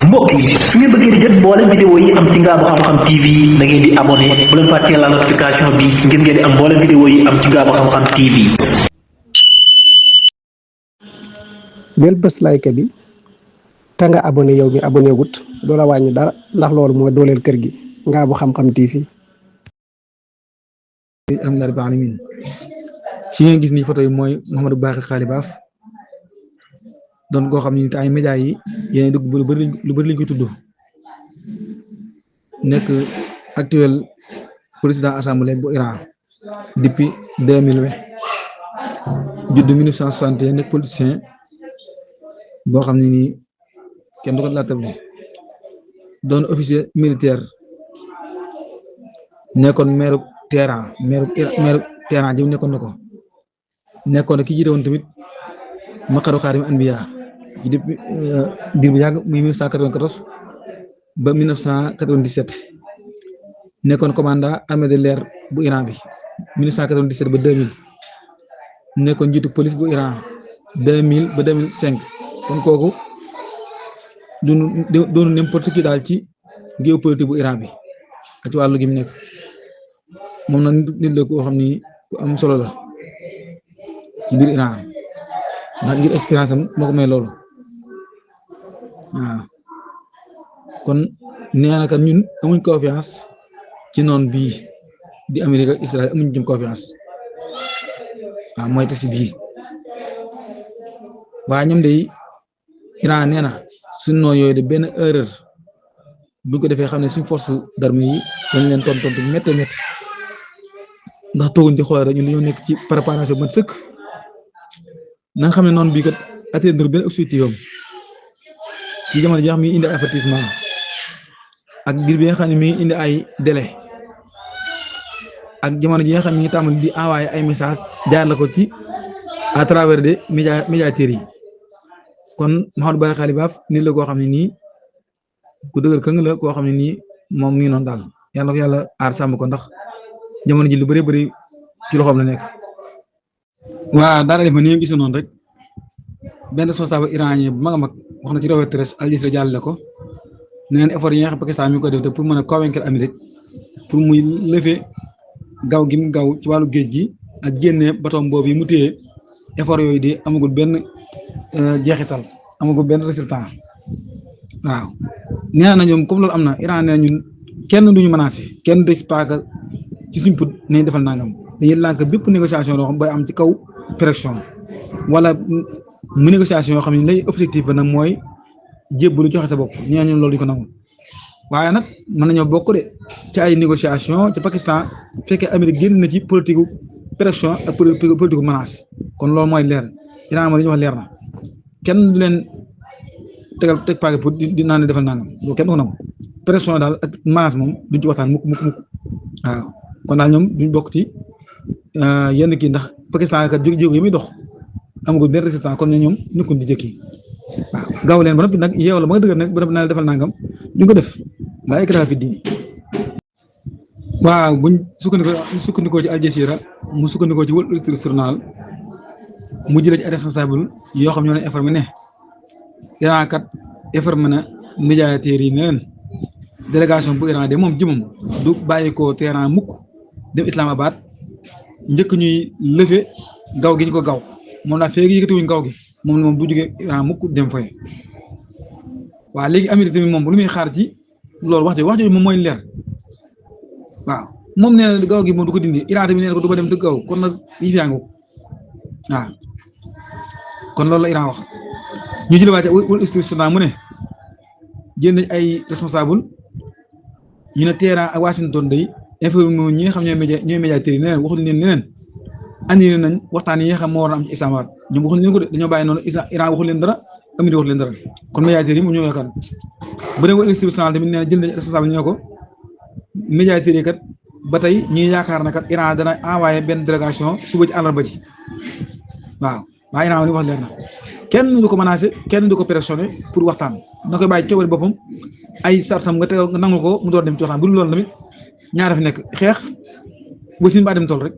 mbokk yi su ngeen bëggee di jot mboolem vidéo yi am ci Ngabou Xam-Xam TV da ngeen di abonné bu leen fàttee la notification bi ngir ngeen di am mboolem vidéo yi am ci Ngabou Xam-Xam TV. del bés like bi te nga abonné yow mi abonné wut doo la wàññi dara ndax loolu mooy dooleel kër gi Ngabou Xam-Xam TV. alhamdulilah rabbil alamin ci ngeen gis ni photo yi mooy Mouhamadou Bakir Xaali Baaf doon koo xam ne te ay médias yi yéen dugg lu bëri lañ koy tudd nekk actuel président assemblée bu Iran depuis 2020 judd 1961 nekk politicien boo xam ne nii kenn du ko laatable doon officier militaire nekkoon maire Téhéran jëm nekkoon na ko nekkoon ki jiite woon tamit maqaru xaarim anbiya ci depuis diir bu yàgg muy 1994 ba 1997 nekkoon commandant armée de l'air bu Iran bi 1997 ba 2000 nekkoon njiitu police bu Iran 2000 ba 2005 kon kooku doonu n'importe qui daal ci géopolitique bu Iran bi ak ci wàllu gi mu nekk moom nag nit la koo xam ni ku am solo la ci biir Iran ndax ngir expérience am moo ko may loolu waaw kon nee na kat ñun amuñ confiance ci noonu bii di Amérique ak Israël amuñ jëm confiance waaw mooy te si bii waaye ñoom day Iran nee na suñ noonu yooyu de benn erreur buñ ko defee xam ne suñ force d'armée yi dañ leen tontu métti métti ndax tooguñ ci xool rek ñun dañoo nekk ci préparation ba sëkk na nga xam ne noonu bii kat atteindre benn objectif am ci jamono ji nga xam mi indi ay avertissement ak diir bi nga xam ne mi ngi indi ay délai ak jamono ji nga xam ne mi ngi tàmbali di envoyer ay message jaar la ko ci à travers des médiateurs yi kon Mouhamadou Bakir Xaali Baaf nit la koo xam ne nii ku dëgër këng la koo xam ne nii moom mi ngi noonu daal yàlla ko yàlla aar sàmm ko ndax jamono ji lu bëree bëri ci loxoom la nekk. waa daara def ma ni gisoon noonu rek benn responsable iranien bu mag a mag wax na ci Reuters Al Jazeera jàllale ko nee na effort yi nga xam Pakistan mi ngi koy def te pour mën a convaincre Amérique pour muy lever gaw gi mu gaw ci wàllu géej gi ak génne bateau boobu yi mu téye effort yooyu di amagul benn jeexital amagul benn résultat waaw nee na ñoom comme loolu am na Iran nee na ñun kenn duñu menacé kenn du paaka ci suñ put nañ defal nangam dañuy lànk bépp négociation yoo xam bay am ci kaw pression wala mu négociation yoo xam ne lay objectif ba nag mooy jébbalu joxe sa bopp ñee ñun loolu duñ ko nangu waaye nag mën nañoo bokk de ci ay négociation ci Pakistan fekkee Amérique génn na ci politique pression ak politique menace kon loolu mooy leer Iran ma li ñu wax leer na kenn du leen teg paaka pour di naan ne defal nangam loolu kenn du ko nangu pression daal ak menace moom duñ ci waxtaan mukk waaw kon daal ñoom duñ bokk ci yenn kii ndax Pakistan kat jéego yi muy dox amagul benn résultat kon ñoom nekkuñ di jëkki waaw gaaw leen ba noppi nag yeew la ba nga dëgër nag ba noppi naa defal nangam duñ ko def laa ikraaha fi diini waaw buñ sukkandikoo ci Al Jazeera mu sukkandikoo ci Wall Street Journal mu jëlee ci ay responsable yoo xam ñoo leen informé ne Iran kat informé na médiateurs yi ne leen délégation bu Iran de moom jëmam du bàyyi ko Téhéran mukk dem Islamabad njëkk ñuy lëfe gaw gi ñu ko gaw moom daal feegi yëkkatiwuñ gaw gi moom du jóge Iran mukk dem fooy waaw léegi Amérique tamit moom lu muy xaar ci loolu wax jooju moom mooy leer waaw moom nee na gaw gi moom du ko dindi Iran tamit nee na ko du ko dem du gaw kon nag yi fi àngu waaw kon loolu la Iran wax ñu jëlee waate Wall Street Journal mu ne jël nañ ay responsable ñu ne Téhéran ak Washington day informé ñi nga xam ñooy médiateurs yi neneen waxuñu leen neneen andi nañ waxtaan yi nga xam moo war a am ci Islamabad ñoom waxuñu leen ko de dañoo bàyyi noonu Iran waxul leen dara Amérique waxul leen dara kon médiateurs yi moom ñoo yaakaar bu dee Wall Street Journal tamit nee na jël nañ responsable ñu ne ko médiateurs yi kat ba tey ñuy yaakaar na kat Iran dana envoyé benn délégation suba ci àllarba ji waaw waaye Iran li wax leer na kenn du ko menacé kenn du ko pressionné pour waxtaan na koy bàyyi coobare boppam ay sartam nga tegal nga nangul ko mu door dem ci waxtaan bu dul loolu tamit ñaara fi nekk xeex wasin baa dem tool rek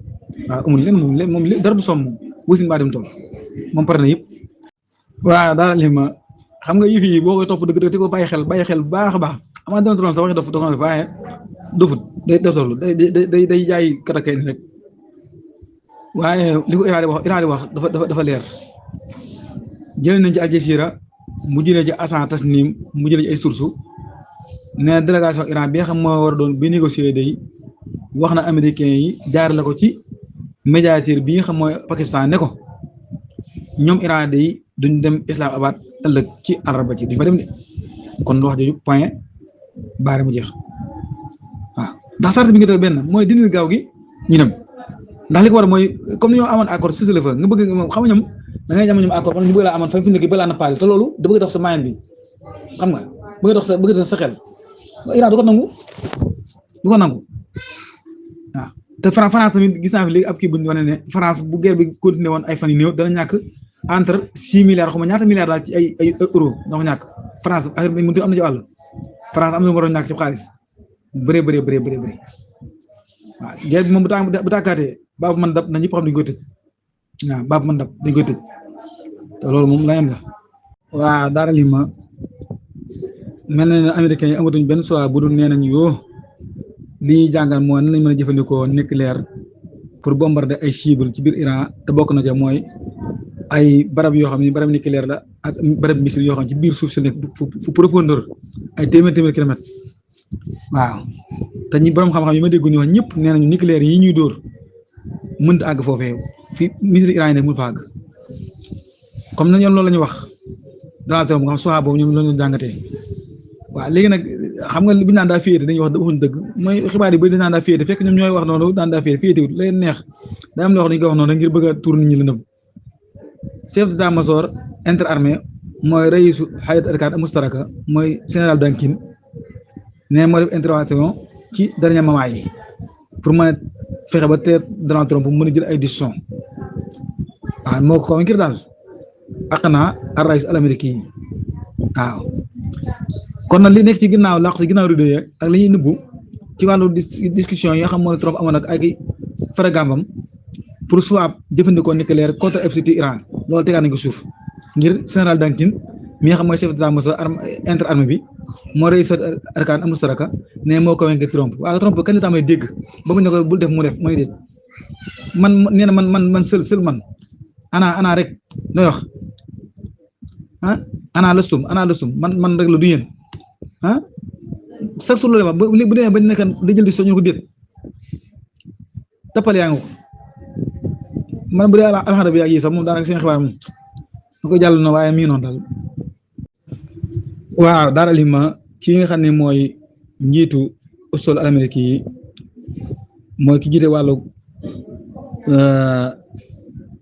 waaw amul leen moom dara du somm wasin baa dem tool moom pare na yëpp waaw daal li ma xam nga yëf yi boo koy topp dëgg te ko bàyyi xel bu baax a baax amaa Donald Trump sax waxi dof dof waaye dofut day doflu day jaay katakay ni rek waaye li ko Iran di wax dafa leer jëlee nañ ci Al Jazeera mu jëlee ci Asan Tasnim mu jëlee ci ay sources ne délégation Iran bi nga xam moo war a doon bi négocier day wax na américain yi jaarale ko ci médiateur bi nga xam mooy Pakistan ne ko ñoom Iran day duñ dem Islamabad ëllëg ci àllarba ci duñ fa dem de kon wax jooju point baare mu jeex waaw ndax sart bi nga teg benn mooy dindi gaaw gi ñu dem ndax li ko war mooy comme ni ñoo amoon accord si la fa nga bëgg moom xam nga ñoom da ngay jàmm ñoom accord man ñu bëgg laa amoon fa fi nekk ba laa na paale te loolu da bëgg dox sa moyen bi xam nga bëgg dox sa xel Iran du ko nangu waaw te France tamit gis naa fi léegi ab kii bu ñu wane ne France bu guerre bi continué woon ay fan yu néew dana ñàkk entre 6 milliards xaw ma ñaata milliards daal ci ay euro dama ñàkk France affaire bi mënut am na ci wàll France am na lu mu waroon ñàkk ci xaalis bëree waaw guerre bi moom bu tàkkaatee baabu man dab na ñëpp xam dañ koy tëj waaw baabu man dab dañ koy tëj te loolu moom la yem la waaw daara li ma mel na ne américains yi amatuñ benn choix bu dul nee nañ yoo li ñuy jàngal mooy nan lañ mën a jëfandikoo nucléaire pour bombarder ay cibles ci biir Iran te bokk na ca mooy ay barab yoo xam ne barab nucléaire la ak barab missile yoo xam ne ci biir suuf si nekk fu profondeur ay téeméer kilomètres waaw te ñi borom xam-xam yi ma déggu ni wax ñëpp nee nañu nucléaire yi ñuy dóor mënta àgg foofee fi missile Iran yi nekk mën fa àgg comme na ñoom loolu la ñu wax Donald Trump nga xam soit boobu ñoom loolu ñu jàngatee waaw léegi nag xam nga bi ñu naan daa féete dañuy wax waxuñ dëgg mooy xibaar yi ba dañ naan daa féete fekk ñoom ñooy wax noonu daan daa féete wut leen neex day am loo xam dañu koy wax noonu ngir bëgg a tuur nit ñi lëndëm chef d'état-major interarmée mooy raïsu hayat arkaan mustaraka mooy général Dankin ne moo def intervention ci dernier moment yi pour mën a fexe ba teer Donald Trump mën a jël ay décision waaw moo ko convaincre daal ak naa ar raïs al américain yi waaw kon nag li nekk ci ginnaaw làqu ci ginnaaw rido yi ak li ñuy nëbbu ci wàllu discussion yi nga xam moo ne Trump amoon ak ay faragambam pour soit jëfandikoo nucléaire contre FCT Iran loolu tegaat nañ ko suuf ngir général Dankin mi nga xam mooy chef d'état-major interarmée bi moo rey sa arkaan mustaraka ne moo convaincre Trump waaw Trump kañ la tamay dégg ba mu ne ko bul def mu def mooy déet man nee na man seul man ana rek looy wax ah ana lëstum man rek la du yéen ah sax su loolu ma bu demee ba nekk da jël di soñu ko déet tappale yaa nga ko man bu dee alxada bi ak yi sax moom daanaka seen xibaar moom da ko jàll na waaye mii noonu daal waaw daara lima ki nga xam ne mooy njiitu usol amérique yi mooy ki jiite wàllu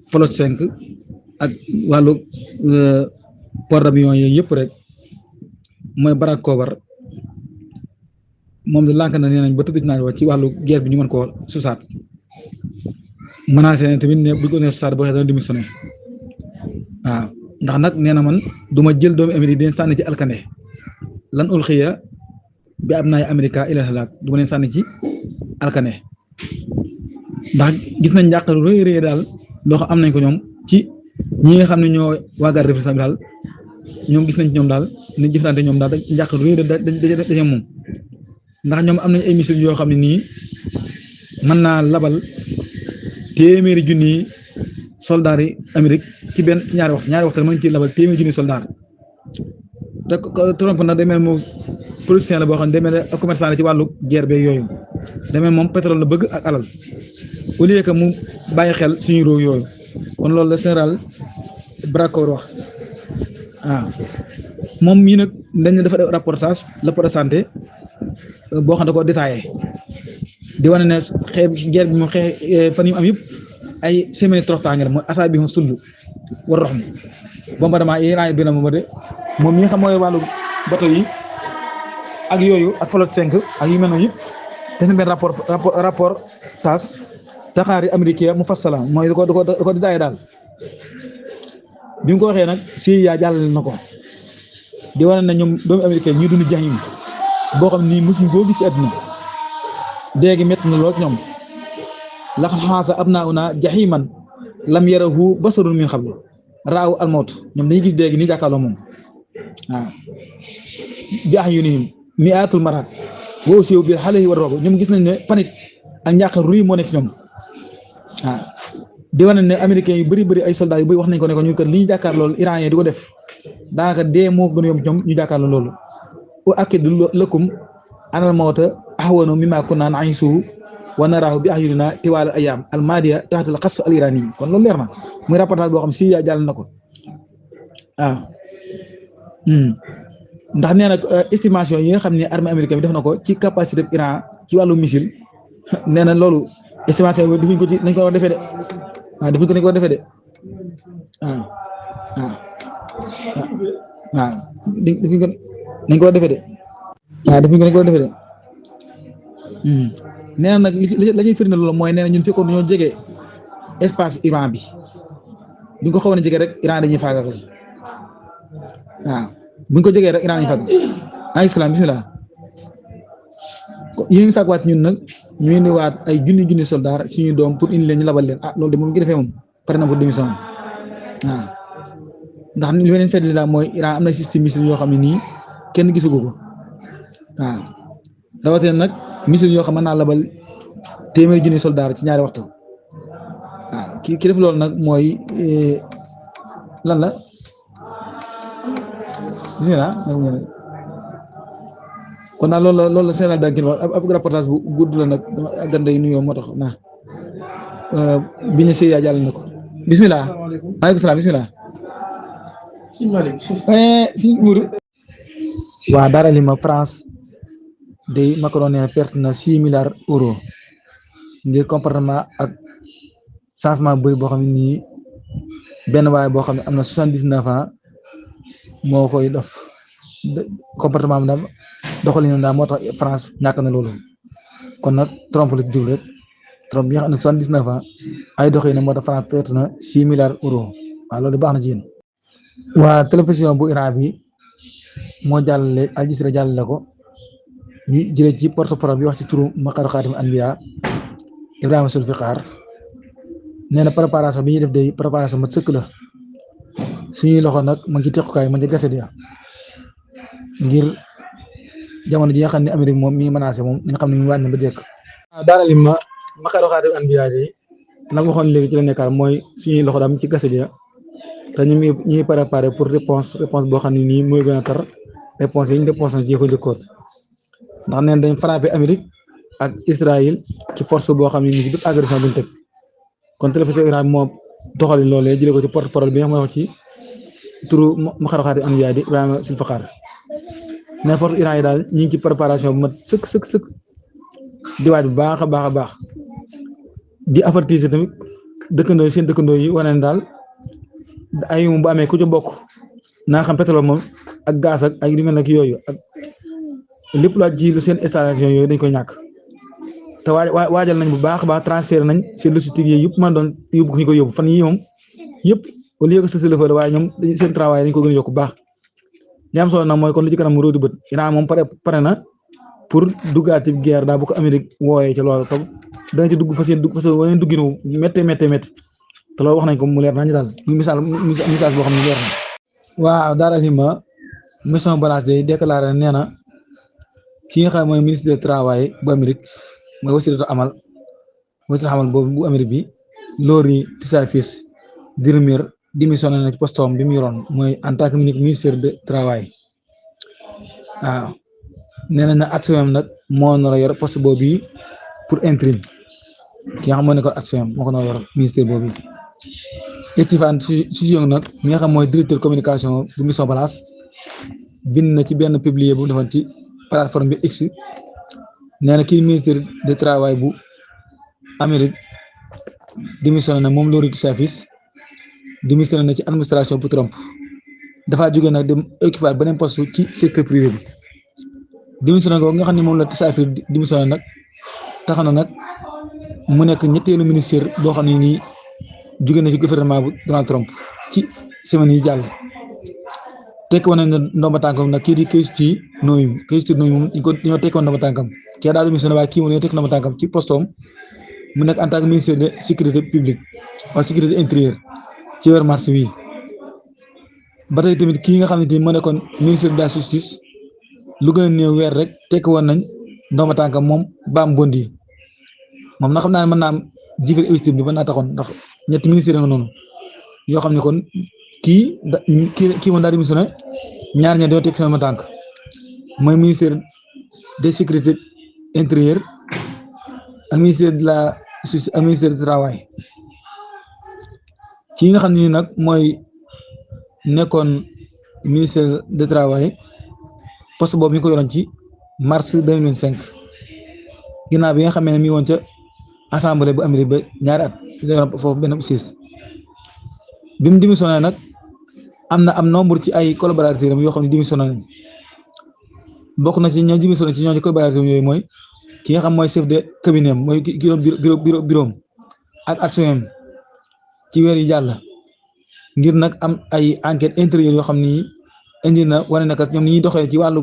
flotte 5 ak wàllu port d'avion yi yëpp rek mooy Barack Kobar moom de lànk na nee nañ ba tëdd naa wax ci wàllu guerre bi ñu mën koo susaat menacé ne tamit ne bu ko nee susaat boo xam ne dana démissionné waaw ndax nag nee na man du ma jël doomu Amérique di leen sànni ci alkande lan ulxiya bi ab naay Amérique ilal halaak du ma leen sànni ci alkande ndax gis nañ njàqaru rëy daal loo xam am nañ ko ñoom ci ñi nga xam ne ñoo waa garde républicaine daal ñoom gis nañ ci ñoom daal ni jëflante ñoom daal njàqaru rëy dañu moom ndax ñoom am nañ ay missiles yoo xam ne nii mën naa labal téeméeri junni soldats yi Amérique ci ñaari waxtu mën ci labal téeméeri junni soldats te Trump nag day mel moom politicien la boo xam ne day mel ak commerçant la ci wàllu guerre beeg yooyu day mel moom pétrole la bëgg ak alal au lieu que mu bàyyi xel suñu réew yooyu kon loolu la général Barack wax waaw moom mii nag dañ dafa def reportage de santé boo xam ne da ko détaillé di wane ne guerre bi moom fan yi mu am yëpp ay semaine toroxtaange la mooy asa bi ma sull war rox mi bombardement Iran yi bi na moom mi nga xam mooy wàllu bateau yi ak yooyu ak flotte 5 ak yu mel noonu yëpp def na benn rapport tas taxaari américain mu fassala mooy da ko détaillé daal bi mu ko waxee nag CIA jàllale na ko di wane ne ñoom doomu américain ñuy dund jahim boo xam ni musuñ boo gis ci àdduna déegi métti na lool ñoom laqad xaasa abnaa'una jahiman lam yarahu basarun min qablu raaw almawt ñoom dañuy gis déegi nii jàkkaarloo moom waaw bi ahyunihim mi'atul marat wa usiibu bil halahi war roob ñoom gis nañ ne panique ak njàqar ruy moo nekk ci ñoom waaw di wane ne américains yu bëri ay soldats yu bëri wax nañ ko ne ko ñu kër li ñu jàkkaar loolu iranien di ko def daanaka dee moo gën a yomb ñoom ñu jàkkaarloo loolu u akidu lakum anal mawta ahwanu mimma kunna na'isuhu wa naraahu bi ahyunina tiwal ayam al madiya tahta al qasf al irani kon loolu leer na muy reportage boo xam si yaa jàll na ko waaw ndax nee na estimation yi nga xam ne armée américaine bi def na ko ci capacité Iran ci wàllu missile nee na loolu estimation bi defuñ ko ci nañ ko war a defee de waaw defuñ ko nañ ko war a defee de waaw defuñ ko nañ ko war a defee de waaw defuñ ko nañ ko war a defee de nee na nag la ñuy firnde loolu mooy nee na ñun fekkoon dañoo jege espace Iran bi buñ ko xawoon a jege rek Iran dañuy faagaagal waaw buñ ko jegee rek Iran dañuy faagaagal alayhi salaam bismillah yéen ngi sàkkuwaat ñun nag ñu indiwaat ay junni soldat suñuy doom pour indi leen ñu labal leen loolu de moom ngi defee moom pare na pour démission waaw ndax li ma leen fedd li la mooy Iran am na système missile yoo xam ne nii kenn gisagu ko waaw rawatina nag missile yoo xam mën naa labal téeméeri junni soldat ci ñaari waxtu waaw ki def loolu nag mooy lan la bismillah kon daal loolu la Sénégal daal wax ab reportage bu gudd la nag dama gànda yi nuyoo moo tax bi ñu sëy jàll na ko bismillah maaleykum salaam bismillah si muuru waa dara li ma France day Macron ne perte na 6 milliards euros ngir comportement ak changement bëri boo xam ne nii benn waaye boo xam ne am na 79 ans moo koy def comportement am daal doxalin daal moo tax France ñàkk na loolu kon nag Trump la jublu rek Trump bi nga xam ne 79 ans ay doxalin moo tax France perte na 6 milliards euros waaw loolu baax na ci yéen. waa télévision bu Iran bi moo jàllale Al Jazeera jàllale ko ñu jëlee ci porte-parole bi wax ci turu Maqaar Xaatim Anbiya Ibrahima Sulfiqar nee na préparation bi ñuy def day préparation mat sëkk la suñuy loxo nag mu ngi ci tequkaay mu ngi ci gaset ya ngir jamono ji nga xam ne Amérique moom mi ngi menacé moom li nga xam ne ñu wàññi ba jekk. daana lim ma Maqaar Xaatim Anbiya yi la nga waxoon léegi ci la nekkaat mooy suñuy loxo daal ci gaset ya te ñu ngi préparé pour réponse boo xam ne nii mooy gën a tar réponse yi ñu réponse na jéego njëkkoon ndax neen dañ frappé Amérique ak Israël ci force boo xam ne nii bépp agression buñ teg kon télévision Iran moo doxali loolee jëlee ko ci porte-parole bi nga xam ne wax ci turu Maqaar Xaatim Anbiya di Ibrahima Sulfiqar ne force Iran yi daal ñu ngi ci préparation bu mat sëkk di waaj bu baax a baax di avertir tamit dëkkandoo yi seen dëkkandoo yi wane ne daal ay bu amee ku ci bokk naa xam pétrole moom ak gaz ak ay lu mel nag yooyu ak lépp laa ji lu seen installation yooyu dañ koy ñàkk te waajal nañ bu baax a baax transféré nañ seen logistique yi yëpp mën doon yóbbu ko ñu ko yóbbu fan yii moom yëpp au lieu que sa la waaye ñoom seen travail dañ ko gën a yokk bu baax li am solo nag mooy kon lu ci kanam mu róodi bët Iran moom pare na pour duggaati guerre daa bu ko Amérique wooyee ci loolu tam dana ci dugg fa seen waneen dugginu méttee te loolu wax nañ ko mu leer nañu daal muy message boo xam ne leer na waaw daara lima mission balance day déclaré nee na ki nga xam mooy ministre du travail bu Amérique mooy wasiratu amal boobu bu Amérique bi Lori Tisafis Birmir démissionné na ci postom bi mu yoroon mooy en tant que ministre de travail waaw nee nañ na action nag moo nar a yor poste boobu pour intérim ki nga xam moo nekkoon action moo ko nar a yor ministère boobu Stéphane Suzong nag mi nga xam mooy directeur communication bu mission balance bind na ci benn publié bu defoon ci plateforme bi X nee na kii ministre de travail bu Amérique démissionné na moom Lori Tisafis démissionné na ci administration bu Trump dafaa jógee nag dem occupé beneen poste ci secteur privé bi démissionné ko nga xam ne moom la Tisafis démissionné nag tax na nag mu nekk ñetteelu ministère boo xam ne nii jóge na ci gouvernement bu Donald Trump ci semaine yi jàll tekki woon nañ ne ndomba tànkam nag kii di Kristi Noem moom ñoo tekki woon ndomba tànkam kii daal démissionné waaye kii moom ñoo tekki ndomba tànkam ci postom mu nekk en tant que ministère de sécurité publique wala sécurité intérieure ci weer mars wi ba tey tamit kii nga xam ne moo nekkoon ministre de la justice lu gën a néew weer rek tekki woon nañ ndooma tànk moom Bam Bondi moom na xam naa ne mën naa am jiifal émission bi mën naa taxoon ndax ñetti ministère nga noonu yoo xam ne kon kii moom daal di missionné ñaar ña doo tekki sama tànk mooy ministère de sécurité intérieure ak ministère de la justice ak ministère du travail kii nga xam ne nag mooy nekkoon ministère de travail poste boobu ñu ko yoroon ci mars 2025 ginnaaw bi nga xamee ne mi woon ca assemblée bu Amérique ba ñaari at yoroon foofu benn siis bi mu démissionné nag am nombre ci ay collaborateurs am yoo xam ne démissionné nañ bokk na ci ñoom démissionné ci ñooñu collaborateurs yooyu mooy ki nga xam mooy chef de cabinet mooy ki bureau ak action ci weer yi jàll ngir nag am ay enquête intérieure yoo xam ni indi na wane na kat ñoom ni ñuy doxee ci wàllu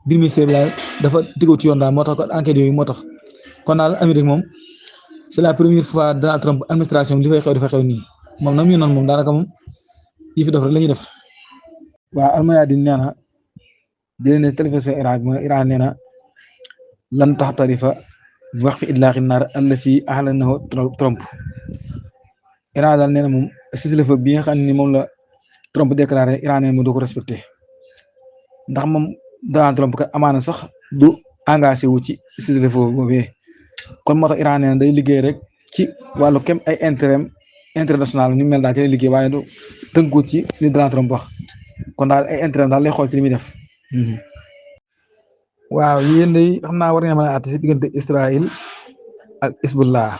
biir ministère bi daal dafa tegu ci yoon daal moo tax ko enquête yooyu moo tax kon daal Amérique moom c'est la première fois Donald Trump administration li fay xew dafa xew nii moom nag ñu noonu moom daanaka moom yi fi def rek la ñuy def. waa Almayadine nee na jëlee na télévision Iran nee na lan tax tarifa bu wax fi idlaaxi naar allati ahlanahu Trump Iran daal nee na moom cessez-le-feu bi nga xam ne moom la Trump déclaré Iran nee na mu du ko respecté ndax moom Donald Trump kat amaana sax du engagé wu ci cessez-le-feu boobee kon moo tax Iran nee na day liggéey rek ci wàllu kem ay intérêt international ñu mel daal ci lay liggéey waaye du tënku ci li Donald Trump wax kon daal ay intérêt daal lay xool ci li muy def. waaw yéen day xam naa war nga mën a àtte si diggante Israël ak Hezbollah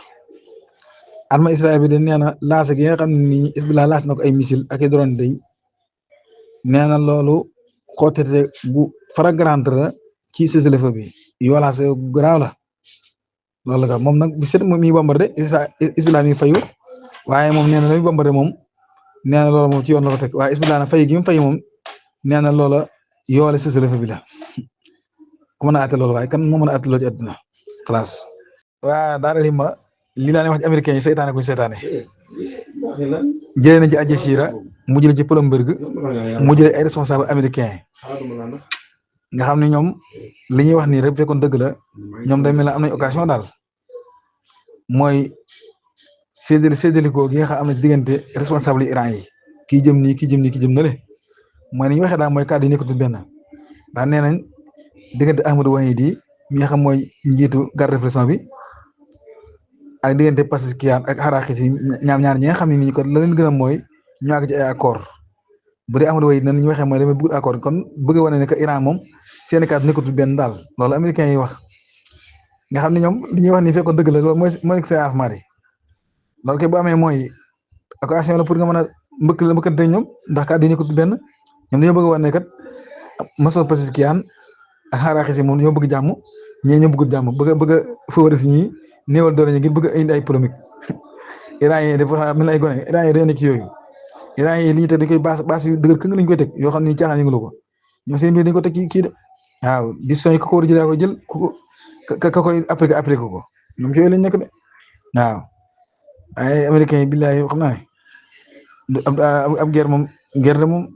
armée Israël bi de nee na lancé gi nga xam ne nii Hezbollah lancé na ko ay missile ak ay drone day nee na loolu xootete bu flagrant la ci cessez-le-feu bi violence garaaw la loolu la moom nag bi set moom mi bombardé Hezbollah mi fayu waaye moom nee na la muy bombardé moom nee na loola moom ci yoon la ko teg waaye Hezbollah na fay gi mu fay moom nee na loola yoole cessez-le-feu bi la ku mën a àtte loolu waaye kan moo mën a àtte loolu ci àddina xalaas waa daal ma li laa ne wax ci américain yi seytaane kuñ seytaane jëlee na ci Al Jazeera mu jëlee ci Bloomberg mu jëlee ay responsable américain nga xam ne ñoom li ñuy wax nii rek bu fekkoon dëgg la ñoom day mel ne am nañ occasion daal mooy séddalikoo gi nga xam am na diggante responsable Iran yi kii jëm nii kii jëm nii kii jëm na le mooy ni ñu waxee daal mooy kàddu yi nekkatul benn daal nee nañ diggante Ahmadou Wahidi mi nga xam mooy njiitu garde réflexion bi ak diggante Pezeshkian ak Harakati ñaar ñi nga xam ne nii kon la leen gën a mooy ñu àgg ci ay accord bu dee Ahmadou Wahidi nan ñu waxee mooy damay bëgg accord kon bëgg wane ne que Iran moom seen kàddu nekkatul benn daal loolu américains yi wax nga xam ne ñoom li ñuy wax nii fekkoon dëgg la loolu mooy nekk seen armari loolu kay bu amee mooy occasion la pour nga mën a mbëkkante ñoom ndax kàddu yi nekkatul benn ñoom dañoo bëgg a wane ne kat Massoud Pezeshkian ak Harakati moom ñoo bëgg jàmm ñee ñoo bëgg jàmm bëgg a favoriser ñi néewal doole ñi ngir bëgg a indi ay polémique Iran yi dafa mel ay gone Iran yi dañoo nekk ci yooyu Iran yi li ñu teg dañ koy baas yu dëgër këng lañ koy teg yoo xam ne caaxaan yëngu ko ñoom seen biir dañ ko teg kii de waaw décision yi ku ko war a jëlee ko jël ku ko ka koy appliqué ko ñoom ci yooyu lañ nekk de waaw ay américains yi billaay xam naa ne ab guerre moom de moom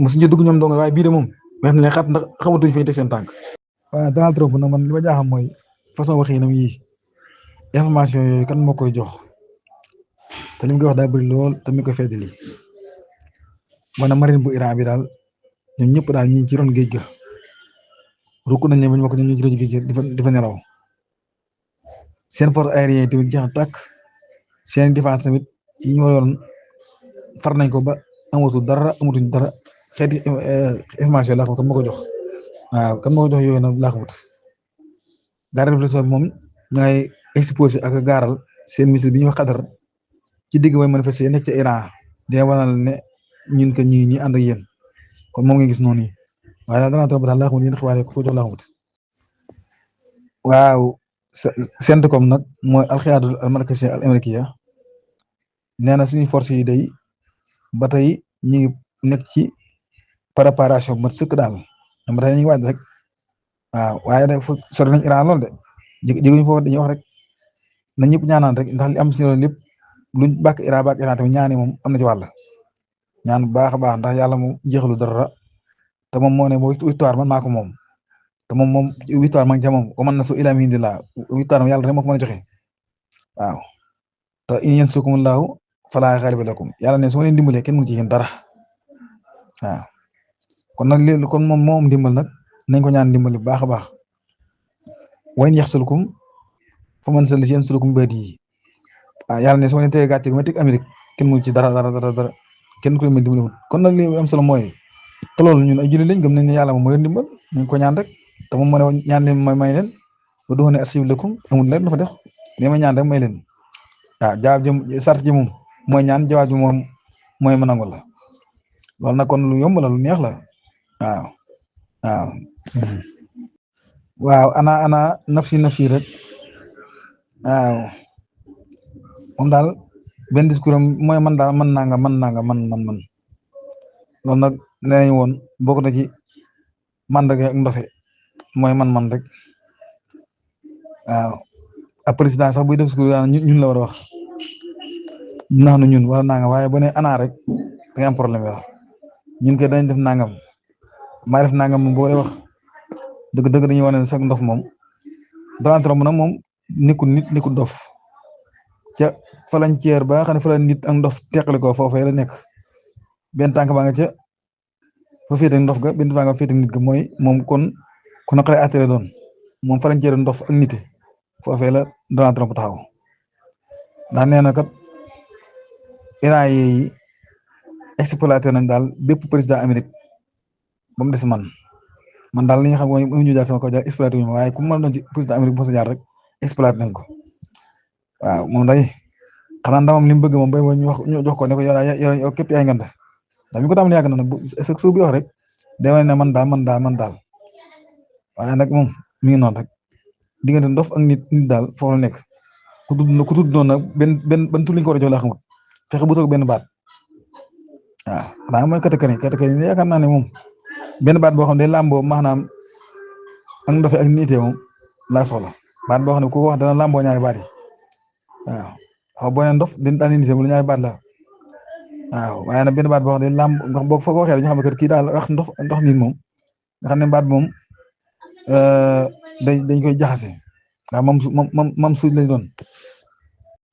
mosuñu dugg ñoom dong waaye bii de moom wax na ne xat ndax xamatuñ fi ñu teg seen tànk. waaw Donald Trump nag man li ma jaaxal mooy façon waxinam yi information yooyu kan moo koy jox te li mu koy wax daa bëri lool te mi koy feddali maanaam marine bu Iran bi daal ñoom ñëpp daal ñi ci ron géej ga rukk nañ ne bañ bokk ñu ci ron géej ga di fa nelaw seen force aérienne tamit jeex na tàkk seen défense tamit yi ñu waroon far nañ ko ba amatuñ dara xeeti information laa xam kan moo ko jox waaw kan moo ko jox yooyu nag laa xamut garde réflexion bi moom ñooy exposé ak gaaral seen missile bi ñuy wax Qatar ci digg mooy manifester nekk ci Iran dina wanal ne ñun que ñi ànd ak yéen kon moom nga gis noonu yi waaye daal danaa trop daal laa xamut yéen xibaar yi ku ko jox laa xamut waaw CENTCOM nag mooy alxiyaadul almarkazi al amérikiya nee na suñu force yi day ba tey ñu ngi nekk ci préparation bu mat sëkk daal ba tey ñu ngi waaj rek waaw waaye nag fu sori nañ Iran lool de jéguñu foofu dañuy wax rek na ñëpp ñaanaan rek ndax li am si loolu lépp luñ bàkk Iran tamit ñaani moom am na ci wàll ñaan bu baax a baax ndax yàlla mu jeexalu dara te moom moo ne victoire man maa ko moom te moom victoire man ca moom wa man nasru illaa min indillah victoire yàlla rek moo ko mën a joxe waaw te in yansurkumullahu falaa ghaaliba lakum yàlla ne su ma leen dimbalee kenn mënu ci yéen dara waaw kon nag léegi kon moom moo am dimbal nag nañ ko ñaan dimbali bu baax a baax wa in yaxsulkum faman zalladhii yansurukum min ba'dihi yàlla ne su ma leen tegee gàcce gi ma teg Amérique kenn mënu ci dara kenn ku leen mën dimbali kon nag li am solo mooy te loolu ñun ay jullit lañ gëm nañ ne yàlla moom mooy dimbal nañ ko ñaan rek te moom moo ne ñaan leen may leen ud'uunii astajib lakum amul leen dafa def li ma ñaan rek may leen jawaab ji sart ji moom mooy ñaan jawaab ji moom mooy ma nangu la loolu nag kon lu yomb la lu neex la waaw ana nafsi rek waaw moom daal benn discours am mooy man daal man loolu nag nee nañ woon bokk na ci mandarga ak ndofe mooy man rek waaw ab président sax buy def discours ñun la war a wax nax ñun wala nangam waaye bu ne ana rek da nga am problème waaw ñun kay dañ def nangam maa def nangam moom boo dee wax dëgg dañuy wane ne sax ndof moom Donald Trump nag moom nekkul dof ca frontière ba nga xam ne fa la nit ak ndof teqali ko foofee la nekk benn tànk ba nga ca fa féete ndof ga benn tànk ba féete nit ga mooy moom kon ku naqare attiré doon moom frontière ndof ak nite foofee la Donald Trump taxaw ndax nee na kat Iran yi exploité nañ daal bépp président Amérique ba mu des man daal li nga xam mooy ñu jaar sama kaw jaar exploité wu ñu waaye ku mu mën a doon ci président Amérique bu mos a jaar rek exploité nañ ko waaw moom day xanaa ndamam li mu bëgg moom bay ñu jox ko ne ko yow képp yaay ngand ndax mi ko tàmbalee yàgg na nag bu bi wax rek day wane ne man daal waaye nag moom mi ngi noonu rek diggante ndof ak nit daal foofu la nekk ku tudd noonu nag benn tur lañ ko war a jox laa xamut fexe bu toog benn baat waaw xanaa mooy katakani yaakaar naa ne moom benn baat boo xam ne day làmboo maanaam ak ndofe ak nité moom laa soxla baat boo xam ne ku ko wax dana làmboo ñaari baat yi waaw xaw boo nee ndof daal nité mu ñaari baat la waaw waaye nag benn baat boo xam ne day làmb nga boo foo ko waxee ñu xam ne kii daal wax ndox nit moom nga xam ne baat moom dañ koy jaxase ndax moom suuj lañ doon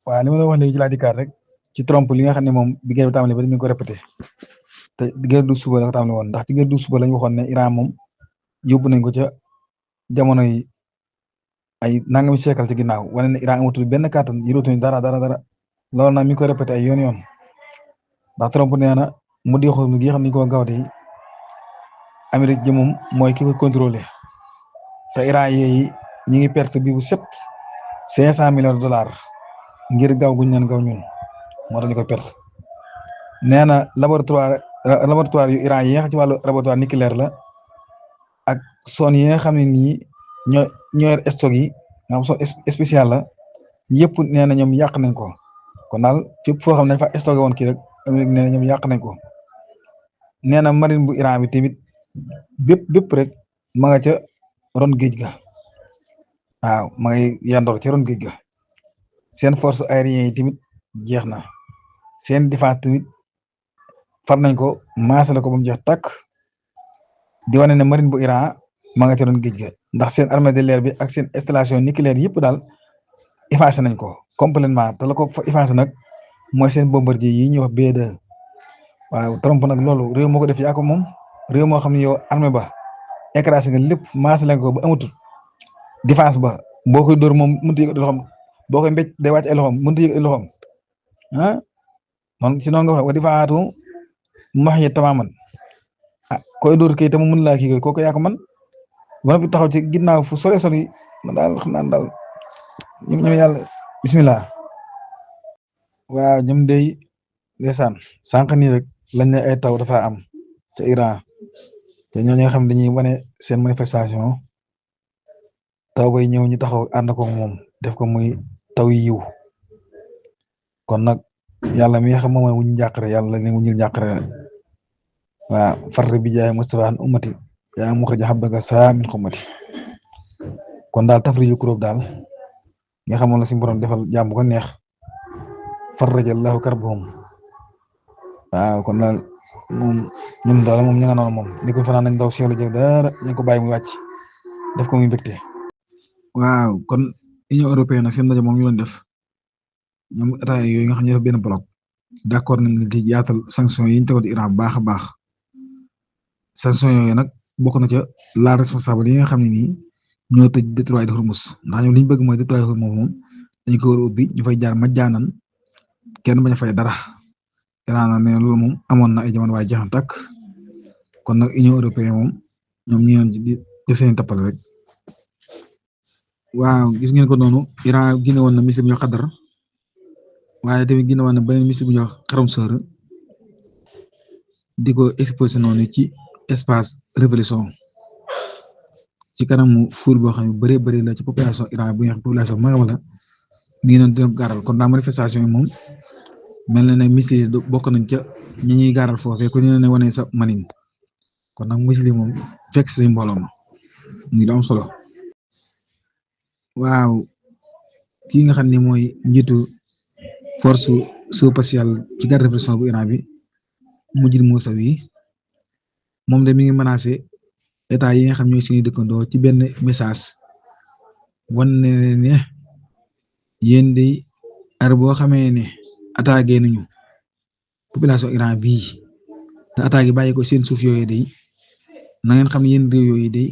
waaw li ma la wax léegi ci laa dikkaat rek ci Trump li nga xam ne moom bi ngeen tàmbalee ba mi ngi ko répété te guerre du suba la ko tàmbalee woon ndax ci guerre du suba lañ waxoon ne Iran moom yóbbu nañ ko ca jamono yi ay nangami siècle ci ginnaaw wane ne Iran amatul benn kàttan yërootuñu dara loolu nag mi ngi ko répété ay yoon ndax Trump nee na mu di xool gi xam ne ko gaaw de Amérique ji moom mooy ki ko contrôlé te Iran yi ñi ngi perte bi bu set $500 millions ngir gaaw guñ leen gaaw ñun moo tax ñu koy perte nee na laboratoire yu Iran yi nga xam ci wàllu laboratoire nucléaire la ak zone yi nga xam ne nii ñoo yor stock yi nga xam zone spéciale la yëpp nee na ñoom yàq nañ ko kon daal fépp foo xam ne dañ fa stocké woon kii rek Amérique nee na ñoom yàq nañ ko nee na marine bu Iran bi tamit bépp rek ma nga ca ron géej ga waaw ma ngay yandoor ca ron géej ga seen force aérienne yi tamit jeex na seen défense tamit far nañ ko maasale ko ba mu jeex tàkk di wane ne marine bu Iran ma nga ca ron géej ga ndax seen armée de l'air bi ak seen installation nucléaire yëpp daal effacé nañ ko complètement te la ko fa effacé nag mooy seen bombardier yi ñuy wax B2 waaw Trump nag loolu réew moo ko def yaa ko moom réew moo xam ne yow armée ba écrasé nga lépp maasale ko ba amatul défense ba boo koy dóor moom mënut a yëg loxoom boo koy mbéj day wàcc ay loxoom mënut a yëg ay loxoom noonu si noonu nga wax wa difaatu max yi tamaaman koy dóor kay te mu mën laa kii koy kooku yaa ko man ba noppi taxaw ci ginnaaw fu sore sori man daal xam naa daal ñoom yàlla bismillah waaw ñoom day ndeysaan sànq nii rek lañ ne ay taw dafa am ca Iran te ñoo nga xam dañuy wane seen manifestation taw bay ñëw ñu taxaw ànd ko moom def ko muy taw yi yiw kon nag yàlla mi nga xam moom mooy wuñu njàqare yàlla la ne wuñu njàqare waaw farre bi jaay Mustafa an ummati yaa muxrija habdaka saa min xummati kon daal tafriju kuróob daal nga xamoon la si borom defal jàmm ko neex farraja Allahu karbahum waaw kon daal moom ñun daal moom ña nga noonu moom di ko fanaan nañ daw seelu jëg dara ñu ko bàyyi mu wàcc def ko muy mbégte. waaw kon Union européenne nag seen ndaje moom ñu doon def ñoom état yooyu nga xam ne def benn bloc d'accord nañ di yaatal sanction yi ñu tegoon Iran bu baax a baax sanction yooyu nag bokk na ca la responsable yi nga xam ne nii ñoo tëj détroit de Hormuz ndax ñoom li ñu bëgg mooy détroit de Hormuz moom dañu ko war a ubbi ñu fay jaar majjaanan kenn bañ a fay dara Iran nag ne loolu moom amoon na ay jamono waaye jeex na tàkk kon nag Union européenne moom ñoom ñu ngi di def seen tappale rek. waaw gis ngeen ko noonu Iran génne woon na missile bu ñuy wax Qadar waaye tamit génne woon na beneen missile bu ñuy wax Xaram Sër di ko exposé noonu ci espace révolution ci kanamu fuul boo xam ne bëree bëri la ci population Iran bu ñuy wax population magam la mi ngi doon di gaaral kon daa manifestation yi moom mel na ne missile yi bokk nañ ca ñi ñuy gaaral foofee ku ñu ne wane sa manin kon nag missile yi moom fekk si mbooloo ma muy lu am solo. waaw kii nga xam ne mooy njiitu force spéciale ci garde répression bu Iran bi Mujib Mousavi moom de mi ngi menacé état yi nga xam ñooy suñuy dëkkandoo ci benn message wan ne ne yéen de ar boo xamee ne attaqué nañu population Iran bii te attaque bàyyi ko seen suuf yooyu de na ngeen xam yéen réew yooyu de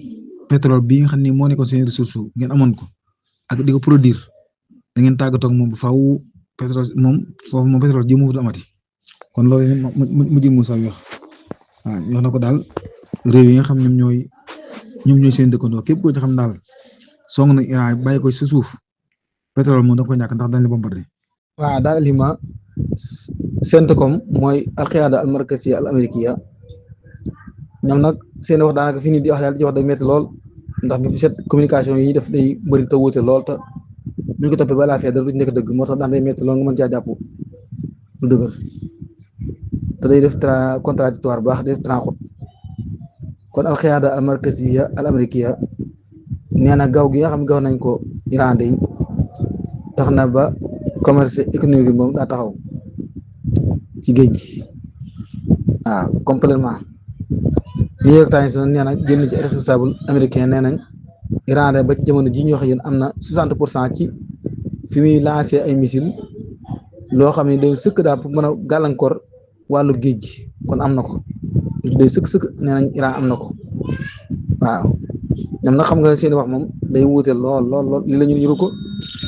pétrole bii nga xam ne moo nekkoon seen ressource ngeen amoon ko. ak di ko produire da ngeen tàggatoo ak moom bu faaw pétrole moom foofu moom pétrole ji mu wut amati kon loolu Mujib Moussa wax waaw wax na ko daal réew yi nga xam ñoom ñooy seen dëkkandoo képp koo ci xam daal song na Iran bàyyi ko ci suuf pétrole moom da nga ko ñàkk ndax dañ la bombardé. waaw daal lima CENTCOM mooy alqiyaada al markaziya al amérikiya ñoom nag seen wax daanaka fi ni di wax daal di wax day métti lool. ndax bi set communication yi def day bëri te wuute lool te buñ ko toppee ba la fee dara duñ nekk dëgg moo tax daan day métti lool nga mën caa jàpp lu dëgër te day def contradictoire baax def tranxut kon alxiyaada al markaziya al amérikiya nee na gaw gi nga xam gaw nañ ko Iran day tax na ba commerce économique bi moom daa taxaw ci géej gi waaw complètement New York Times nee na génn ci responsable américain nee nañ Iran ba ci jamono ji ñu wax yéen am na 60% ci fi muy lancé ay missile loo xam ne day sëkk daal pour mën a gàllankoor wàllu géej gi kon am na ko day sëkk nee nañ Iran am na ko waaw ñoom nag xam nga seen wax moom day wuute lool lii la ñu yëru ko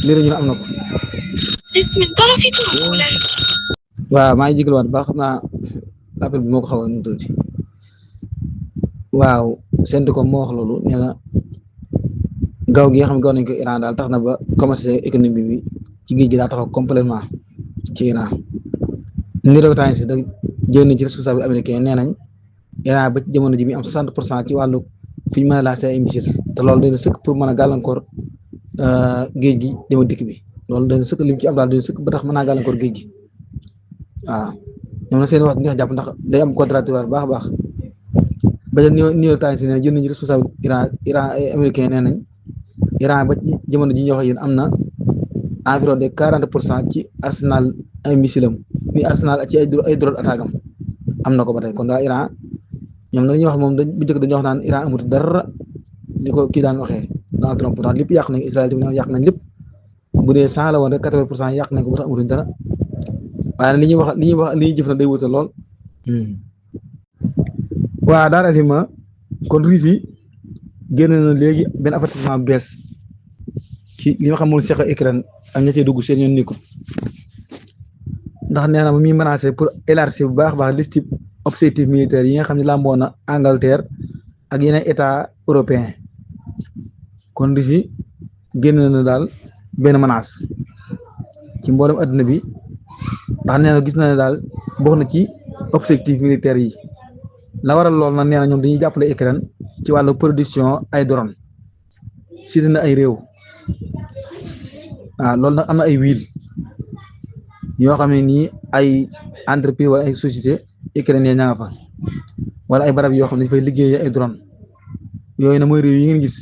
lii la ñu am na ko. waaw maa ngi jégaluwaat ba xam naa appel bi moo ko xaw a nu tuuti. waaw CENTCOM moo wax loolu nee na gaw gi nga xam ne gaw nañ ko Iran daal tax na ba commerce économie bi ci géej gi daal taxaw complètement ci Iran New York Times da jël nañ ci responsable américain nee nañ Iran ba ci jamono ji mi am 60% ci wàllu fi ñu mën a lancé ay missile te loolu dana sëkk pour mën a gàllankoor géej gi dem dikk bi loolu dana sëkk lim ci am daal dana sëkk ba tax mën naa gàllankoor géej gi waaw ñoom na seen wax neex jàpp ndax day am contradictoire baax a baax ba New York Times nee jël nañu responsable Iran américain nee nañ Iran ba ci jamono ji ñu wax yéen am na environ de 40% ci arsenal ay missile am mi arsenal ci ay drone attaque am na ko ba tey kon daal Iran ñoom la ñuy wax moom bu njëkk dañuy wax naan Iran amut dara ni ko kii daan waxee Donald Trump ndax lépp yàq nañ Israël tamit yàq nañ lépp bu dee 100 la woon rek 80% yàq nañ ko ba tax amatuñ dara waaye li ñuy jëf na day wute lool. waaw daal effectivement kon Russie génn na léegi benn avertissement bees ci li nga xam moom seq Ukraine ak ña cee dugg seen yoon nekkul ndax nee na mi menacé pour élargir bu baax liste objectif militaire yi nga xam ne làmboo na Angleterre ak yeneen état européen kon Russie génn na daal benn menace ci mboolem adduna bi ndax nee na gis na ne daal bokk na ci objectif militaire yi la waral lool nag nee na ñoom dañuy jàppale Ukraine ci wàllu production ay drone cité na ay réew waaw loolu nag am na ay huile yoo xam ne nii ay entreprise wala ay société ukrainien ña nga fa wala ay barab yoo xam ne dañ fay liggéey ay drone yooyu na mooy réew yi ngeen gis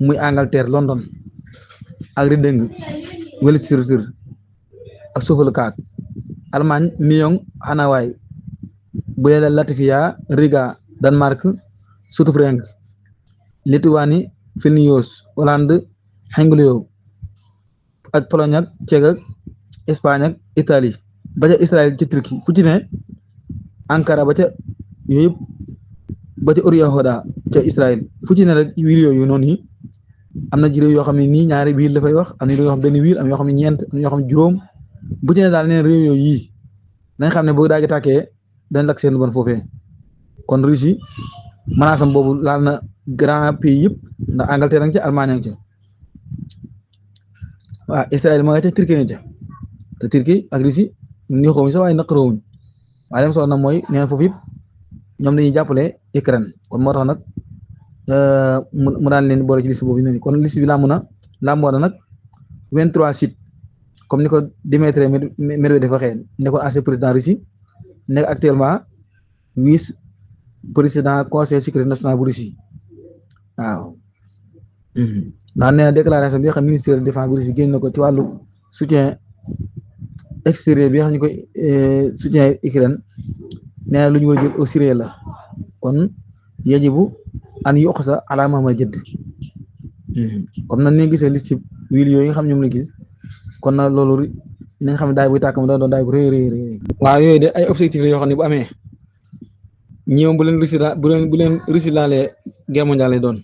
muy Angleterre London ak Reading Westminster ak Suffolk Allemagne Lyon Hawaii bu dee Latvia Riga Danemark Sudfreng Lituanie Vilnius Hollande Hengelo ak Pologne ak Tchèque ak Espagne ak Italie ba ca Israël ci Turquie fu ci ne Ankara ba ca yooyu yëpp ba ca Hurghada ca Israël fu ci ne rek wiir yooyu noonu yi am na ci réew yoo xam ne nii ñaari wiir la fay wax am na yoo xam benn wiir am yoo xam ne ñeent am yoo xam ne juróom bu ci ne daal neen réew yooyu yii dañ xam ne boo daa gi tàkkee dañ lakk seen bon foofee kon Russie menace boobu laal na grand pays yëpp ndax Angleterre nga ca Allemagne nga ca waaw Israël ma nga ca Turquie nga ca te Turquie ak Russie ñu xawuñ sax waaye naqaroowuñ waaye dem soo na mooy neen foofu yëpp ñoom dañuy jàppale Ukraine kon moo tax nag mu daan leen boole ci liste boobu noonu kon liste bi làmb na làmboo na nag 23 sites comme ni ko Dimitri Medvedev waxee nekkoon ancien président Russie nekk actuellement vice président conseil sécurité nationale bu Russie waaw ndax nee na déclaration bi nga xam ministère de défense bu Russie bi génn na ko ci wàllu soutien extérieur bi nga xam ñu koy soutien Ukraine nee na lu ñu war a jël au sérieux la kon yajibu an yuqsa ala ma jëdd comme nag ni nga gisee liste wiil yooyu nga xam ñoom la gis kon nag loolu nañ xam ne daay buy tàkk ma doon daay bu rëy rëy waaw yooyu de ay objectif la yoo xam ne bu amee ñi moom bu leen Russie laalee guerre mondiale lay doon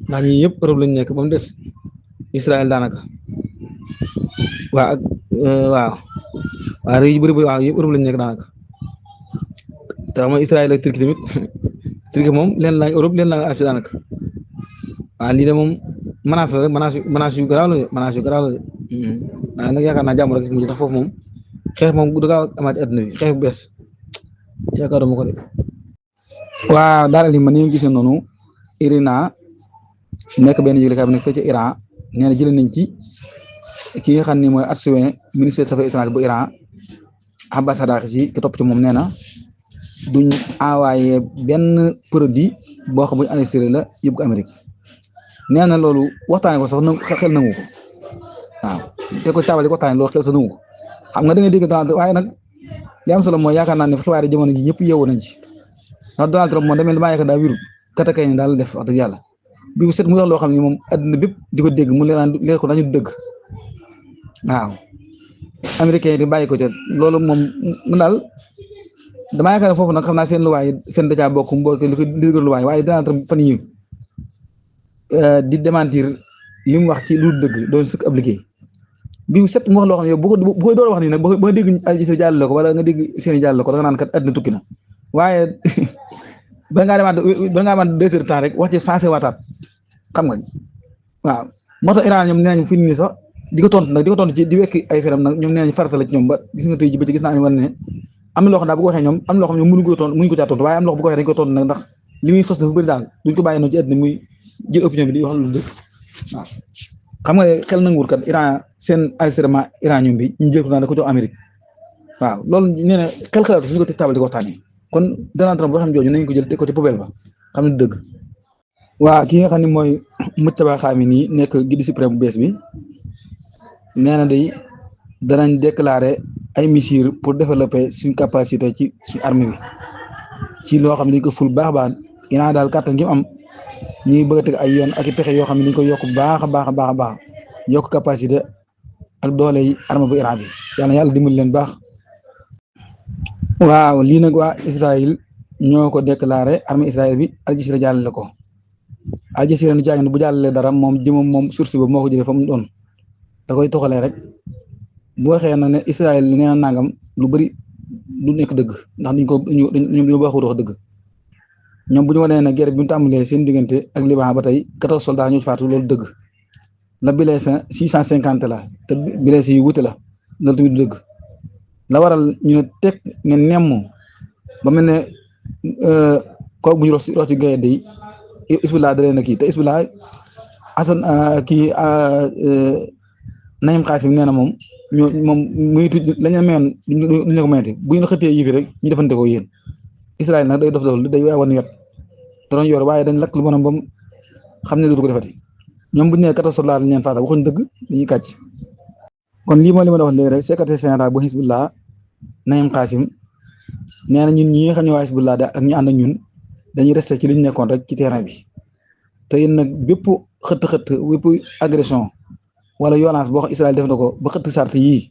ndax ñi yëpp Europe lañu nekk ba mu des Israël daanaka waaw ak waaw réew yu bëri waaw yëpp Europe lañu nekk daanaka te xam nga Israël ak Turquie tamit Turquie moom leen la Europe leen la Asie daanaka waaw lii de moom menace la rek menace yu garaaw la de menace yu garaaw la de waaye nag yaakaar naa jàmm rek si mujj tax foofu moom xeex moom du gaaw amaat adduna bi xeex bu bees yaakaaruma ko de waaw daal li ma ni gisee noonu Irina nekk benn yëglekaay bu nekk fee ci Iran nee na jëlee nañ ci ki nga xam ne mooy adjoint ministère des affaires étrangères bu Iran Abbas Araghchi ki topp ci moom nee na duñ envoyé benn produit boo xam bu ñu enregistré la yóbbu ko Amérique nee na loolu waxtaanee ko sax xel nangu ko waaw te ko taabal di ko waxtaanee loolu xel sax nangu ko xam nga da ngay dégg Donald Trump waaye nag li am solo mooy yaakaar naa ne xibaar yi jamono ji ñëpp yeewu nañ ci ndax Donald Trump moom demee damaa yaakaar daa wirul katakay ni daal def wax dëgg yàlla bi bu set mu wax loo xam ne moom àdduna bépp di ko dégg mu leer ko dañu dëgg waaw américain yi di bàyyi ko ca loolu moom mu daal damaa yaakaar ne foofu nag xam naa seen luwaay fen dajaa bokk mbokk li ko li luwaay waaye Donald Trump fan yi di démentir li mu wax ci lu dëgg doon sëkk ab liggéey bi bu set mu wax loo xam ne yow bu koy door wax nii nag ba nga dégg Al Jazeera jàll la ko wala nga dégg seen i jàll la ko da nga naan kat àdduna tukki na waaye ba ngaa demaat 2 heures temps rek wax ci sensé waataat xam nga waaw moo tax Iran ñoom nee nañu fi nii sax di ko tontu ci di wekk ay feram nag ñoom nee nañu farata la ci ñoom ba gis nga tey ji ba ci gis naa ñu war ne am na loo xam daal bu ko waxee ñoom am na loo xam ñoom mënuñu ko caa tontu waaye am na loo xam bu ko waxee dañu ko tontu nag ndax li muy sos dafa bëri daal duñ ko bàyyi noonu ci àddina muy jël opinion bi di wax lu dëgg waaw xam nga xel nanguwul kat Iran seen enregistrement Iran ñoom bi ñu jël ko naan da ko jox Amérique waaw loolu nee na xel-xalaatu suñu ko teg taabal di ko waxtaanee kon Donald Trump boo xam jooju nañ ko jël teg ko ci poubelle ba xam ne dëgg waaw ki nga xam ne mooy Mujtaba Xaamini nekk guide suprême bu bees bi nee na day danañ déclarer ay mesures pour développer suñ capacité ci suñ armée bi ci loo xam ne dañ ko ful baax a baax Iran daal kàttan gi mu am ñuy bëgg a teg ay yoon ak i pexe yoo xam ne dañ ko yokk baax a baax yokk capacité ak doole yi armée bu Iran bi yàlla dimbali leen baax. waaw lii nag waa Israël ñoo ko déclaré armée Israël bi Al Jazeera jàllale ko Al Jazeera nu jaay bu jàllalee dara moom jëmam moom source ba moo ko jëlee fa mu doon da koy toxalee rek bu waxee na ne Israël nee na nangam lu bari du nekk dëgg ndax ñoom dañoo baaxul wax dëgg ñoom bu ñu wanee ne guerre bi mu tàmbalee seen diggante ak Liban ba tey 14 soldats ñoo ci faatu loolu dëgg la blessé 650 la te blessé yu wute la loolu tamit du dëgg la waral ñu ne teg ne nemm ba mel ne kooku bu ñu rox ci gaynde yi Hezbollah da leen a kii te Hezbollah Hassan kii Naim Qassem nee na moom muy tudd la ñu mayoon duñu ko mayati bu ñu xëttee yëfi rek ñu defante ko yéen Israël nag day dof day wan wet da doon yor waaye dañ lakk lu bonam bam xam ne dootu ko defati ñoom bu ñu nee 14 soldats lañ leen faata waxuñ dëgg dañuy kàcc kon lii mooy li ma la wax léegi rek secrétaire général bu Hezbollah Naim Qassem nee na ñun ñi nga xam ne waa Hizbullah da ak ñu ànd ak ñun dañuy resté ci li ñu nekkoon rek ci terrain bi te yéen nag bépp xëtt bépp agression wala violence boo xam Israël def na ko ba xëtt sart yii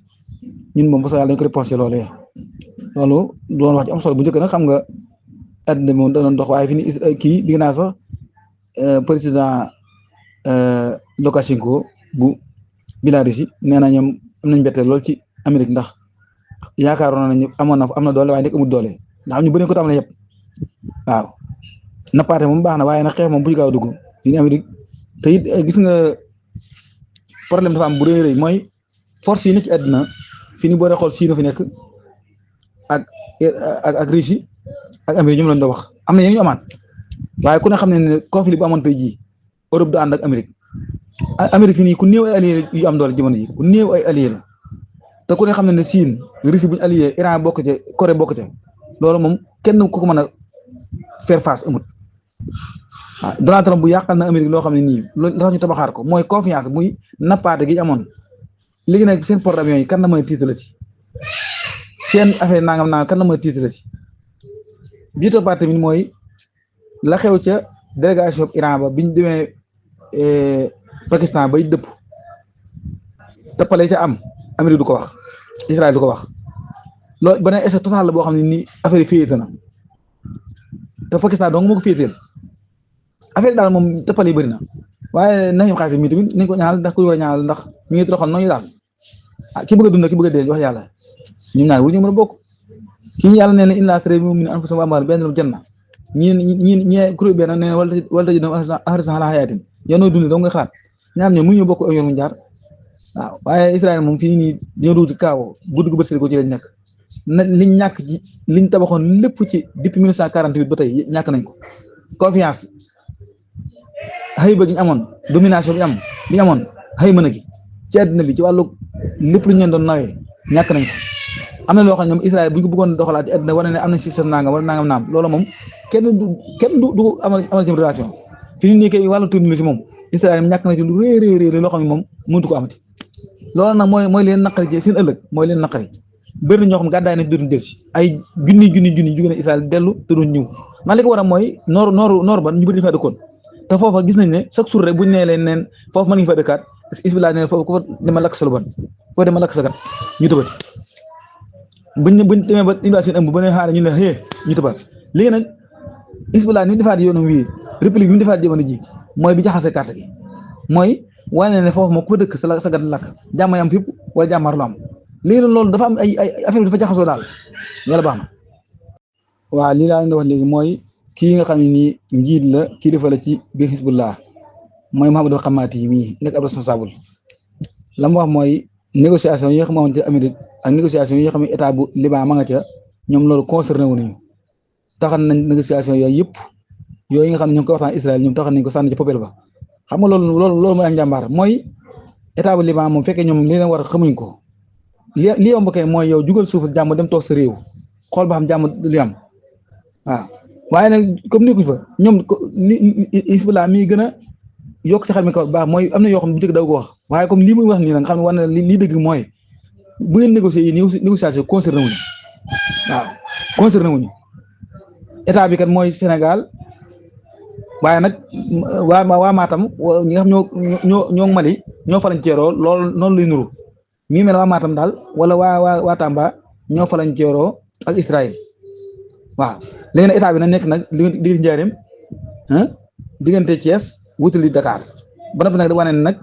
ñun moom parce que yàlla dañ ko riposté loolee loolu doon wax ci am solo bu njëkk nag xam nga àddina moom da doon dox waaye fi ni kii digg naa sax président Lukashenko bu Biélorussie nee na ñoom am nañ mbetteel lool ci Amérique ndax yaakaaroon nañu am na doole waaye nekk amul doole ndax ñu bëri ko tàmbalee yëpp waaw nappaate moom baax na waaye nag xeex moom bu ñu gaaw a dugg fi ni Amérique te it gis nga problème dafa am bu rëy mooy force yi nekk ci àddina fi ni boo dee xool Chine fi nekk ak Russie ak Amérique ñoom lañ doon wax am na yeneen ñu amaat waaye ku ne xam ne conflit bu amoon tey jii Europe du ànd ak Amérique fi nii ku néew ay alliés yu am doole jamono ji ku néew ay alliés la te ku ne xam ne Chine Russie bu ñu allié Iran bokk ca Corée bokk ca loolu moom kenn ku ko mën a faire face amut waaw Donald Trump bu yàqal na Amérique loo xam ne nii loolu tax ñu tabaxaar ko mooy confiance muy nappaate gi amoon léegi nag seen porte avions yi kan la mën a tiitala ci seen affaire nangam kan la mën a tiitala ci biito parti bi mooy la xew ca délégation Iran ba biñ demee Pakistan bay dëpp tëppale ca am Amérique du ko wax Israël du ko wax loolu beneen essai total la boo xam ne nii affaire yi féete na te Pakistan donc moo ko féeteel affaire daal moom tëppale yi bëri na waaye nañu xaalis mi tamit nañ ko ñaanal ndax ku war a ñaanal ndax mi ngi toroxal noonu daal ki bëgg a dund ki bëgg a dee wax yàlla ñun ñaar wu ñu mën a bokk kii yàlla nee na inna lashtaraw min anfusihim wa amwaalihim bi anna lahumul janna ñi kuréel benn nee na wala tajiduhum ahrasan ala hayaatin yow noo dund dong nga xalaat ñaar ñoom mënuñu bokk yoon mu jaar waaw waaye Israël moom fii nii dañoo dugg ci kaaw guddi gu bët ko ci lañ nekk na liñ ñàkk ci liñ tabaxoon lépp ci depuis 1948 ba tey ñàkk nañ ko confiance xëyba gi ñu amoon domination bi ñu amoon xëy mën a gi ci àddina bi ci wàllu lépp lu ñu leen doon nawee ñàkk nañ ko am na loo xam ne ñoom Israël bu ñu ko bëggoon doxalaat ci àddina wane ne am nañ système nangam wala nangam naam loolu moom kenn du amal ci relation fi ñu nii kay wàllu tourni si moom Israël ñàkk na ci lu réy loo xam ne moom mënut ko amati loolu nag mooy leen naqari ci seen ëllëg mooy leen naqari bëri na ñoo xam gàddaay nañ dootuñ dellu si ay junni jóge na Israël dellu te duñ ñëw ndax li ko war a mooy noor ba ñu bëri dafa dëkkoon te foofa gis nañ ne chaque jour rek buñ nee leen neen foofu mën ngi fa dëkkaat Hizbullah ne foofu ku fa dema lakk sa lu bon ku fa dema lakk sa gat ñu tëbati buñ demee ba indiwaat seen ëmb ba ne xaare ñu ne xëy ñu tëbaat léegi nag Hizbullah ni mu defaat yoonam wii république bi mu defaat jamono ji mooy bi jaxasee carte gi mooy wane ne foofu moom ku fa dëkk sa gat lakk jàmm am fépp wala jàmmaar lu am léegi loolu dafa am ay affaire bi dafa jaxasoo daal yàlla baax na waaw lii laa leen di wax léegi mooy kii nga xam ne nii njiit la kii dafa la ci biir Hizbullah mooy Mohamadou Hamati yi mii nekk ab responsable la mu wax mooy négociation yi nga xamante ne Amérique ak négociation yi nga xam ne état bu Liban ma nga ca ñoom loolu concerné wu nañu taxan nañ négociation yooyu nga xam ne ñoom ko waxtaan Israël ñoom taxan nañ ko sànni ci poubelle ba xam nga loolu mooy ak njàmbaar mooy état bu Liban moom fekkee ñoom li leen war xamuñ ko li yomb kay mooy yow jugal suuf jàmm dem toog sa réew xool ba xam jàmm lu am waaw waaye nag comme ni ko fa ñoom Hizbullah mi gën a yokk ci xel mi kaw baax mooy am na yoo xam ne bu njëkk daw ko wax waaye comme lii muy wax nii nag nga xam ne war na lii dëgg mooy bu ngeen négocier yi négociation concerné wuñu waaw concerné wuñu état bi kat mooy Sénégal waaye nag waa Matam ñi nga xam ñoo Mali ñoo falañceeroo loolu noonu lay nuru mi mel waa Matam daal wala waa Tamba ñoo falañceeroo ak Israël waaw léegi nag état bi nag nekk nag diggante Njaaréem diggante Thiès wutali Dakar ba noppi nag da wane ne nag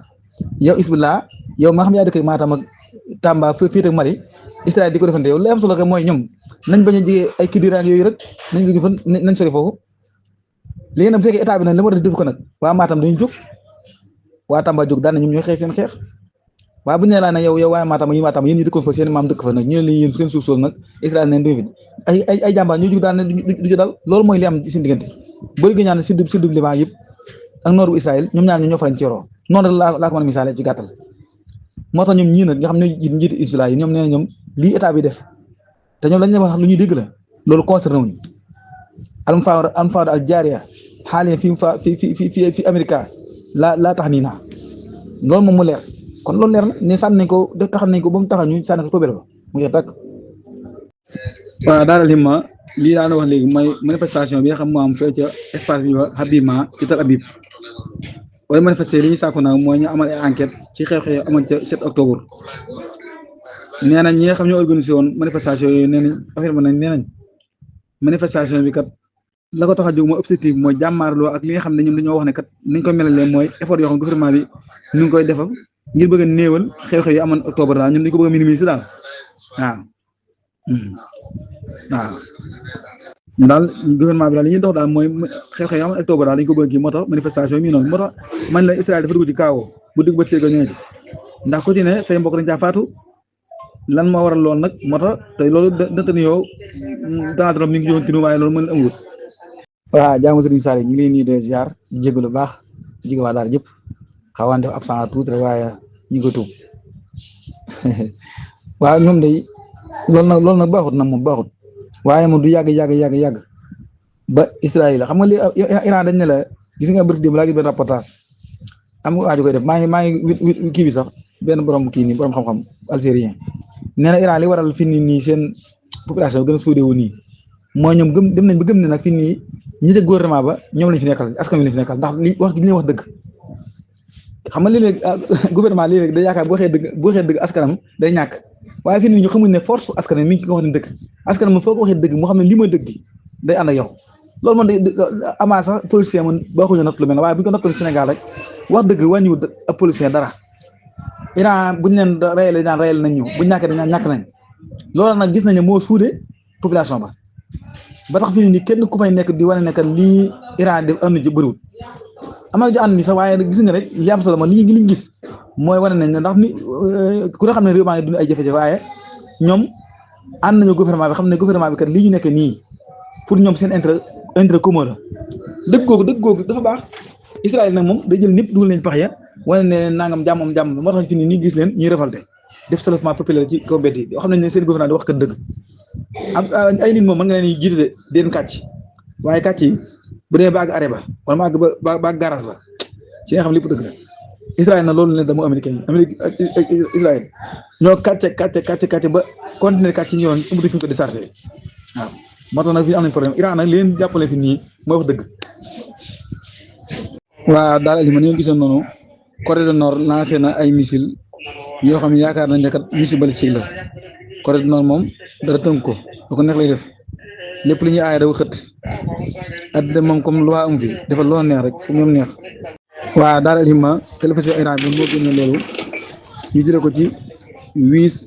yow Hizbullah yow maa xam yaa dëkk Matam ak Tamba fii ak Mali Israël di ko defante yow li am solo que mooy ñoom nañ bañ a jege ay Kidira yooyu rek nañ jóge fa nañ sori foofu léegi nag bu fekkee état bi nag la war a def ko nag waa Matam dañuy jóg waa Tamba jóg daan na ñoom ñooy xeex seen xeex waaye bu ñu nee laa ne yow waa Matam yéen ñi dëkkoon fa seen maam dëkk fa nag ñu ne leen yéen seen suuf soosu nag Israël neen duñu fi ay jàmbaar ñoo jóg daan ne du dal loolu mooy li am ci seen diggante bëri gi ñaan sud Liban yëpp ak nord bu Israël ñoom ñaar ñoo farañ ci yoroo noonu rek laa ko mën a misaale ci gàttal moo tax ñoom ñii nag nga xam ne njiiti Hizbullah yi ñoom nee na ñoom lii état bi def te ñoom lañ leen wax lu ñuy dégg la loolu concerné wuñu al-Mufaawada al-Jaariya xaaliyan fi Amérique laa tax nii naa loolu moom mu leer kon loolu leer na ne sànni nañ ko def taxal nañ ko ba mu taxal ñu sànni ko ko bëri ba mu ngi tàkk waaw daal li ma lii daan wax léegi mooy manifestation bi nga xam moo am fee ca espace bi wax Habiba ci Tel Aviv waaye manifester li ñu sàkku nag mooy ñu amal ay enquête ci xew-xew amoon ca 7 octobre nee nañ ñi nga xam ñoo organisé woon manifestation yooyu nee nañ affaire bi nee nañ manifestation bi kat la ko tax a jóg mooy objectif bi mooy jàmmaarloo ak li nga xam ne ñoom dañoo wax ne kat niñ ko melalee mooy effort yoo xam gouvernement bi ñu ngi koy defal ngir bëgg a néewal xew-xew yi amoon octobre daal ñoom dañu ko bëgg a minimiser daal waaw. waaw ñu daal gouvernement bi daal li ñuy dox daal mooy xew-xew yi am octobre daal dañu ko bëgg kii moo tax manifestation yi noonu moo tax man la Israël dafa dugg ci kaawoo bu dugg ba séego ñëwee ci ndax ku ci ne say mbokk dañ caa faatu lan moo waral loolu nag moo tax te loolu dante ni yow Donald Trump mi ngi joxoon tinu waaye loolu mën amul waaw jaamu Sëriñ Saliou ñu ngi lay nuyu de ziar di jégalu baax di jégalu waa daal jëpp xawaan def absent tuuti rek waaye ñu ngi ko tuub waaw ñoom day loolu nag baaxut nag moom baaxut waaye moom du yàgg ba Israël xam nga li Iran dañ ne la gis nga bëri démb laa gis benn reportage am nga waaju koy def maa ngi kii bi sax benn borom kii nii borom xam-xam algérien nee na Iran li waral fi nii seen population gën a suudee wu nii mooy ñoom dem nañ ba gëm ne nag fi nii ñi ca gouvernement ba ñoom lañ fi nekkal askan wi lañ fi nekkal ndax li wax gi ñu wax dëgg xam nga léeg-léeg gouvernement léeg-léeg day yaakaar bu waxee dëgg askanam day ñàkk waaye fi nii ñu xamuñ ne force askan mi ngi ko wax ne dëgg askan moom foo ko waxee dëgg moo xam ne lii mooy dëgg day ànd ak yow loolu moom day amaa sax policier moom baaxuñu natt lu mel ne waaye bu ñu ko nattoon Sénégal rek wax dëgg wàññiwul ab policier dara Iran buñ leen rayale daan rayal nañ ñu buñ ñàkkee dañ ñàkk nañ loolu nag gis nañ moo suude population ba tax fi ni kenn ku fay nekk di wane ne que lii Iran def am na ju bëriwul am na ju ànd ni sax waaye gis nga rek li am solo ma li ñu gis mooy wane nañ ne ndax ni ku ne xam ne réew maa ngi dund ay jafe-jafe waaye ñoom ànd nañu gouvernement bi xam ne gouvernement bi kat lii ñu nekk nii pour ñoom seen intérêt commun la dëgg googu dafa baax Israël nag moom day jël ñëpp dugal nañ pax ya wane ne nangam jàmm moo tax fi ni nii gis leen ñuy révolté def soulèvement populaire ci kaw mbedd yi yoo xam nañ ne seen gouvernement di wax kat dëgg ay nit moom mën nga leen jiite de den kàcc waaye kàcc yi bu dee ba àgg arrêt ba wala ma àgg ba garage ba ci nga xam lépp dëgg la Israël na loolu leen da mu américain yi Amérique ak Israël ñoo kàcce ba continuer kàcc yi ñëwoon amatu fi ñu ko déchargé waaw moo tax nag fi am nañ problème Iran nag leen jàppale fi nii mooy wax dëgg waaw daal li ma ni gisoon noonu Corée du Nord lancé na ay missile yoo xam ne yaakaar nañ ne kat missile balistique la Corée du Nord moom dara tënk ko lu ko neex lay def lépp li ñuy aaya dafa xët addina moom comme lu waa am fi defal loo neex rek fu ñoom neex waaw daal alima télévision Iran bi moo génne loolu ñu jëlee ko ci vice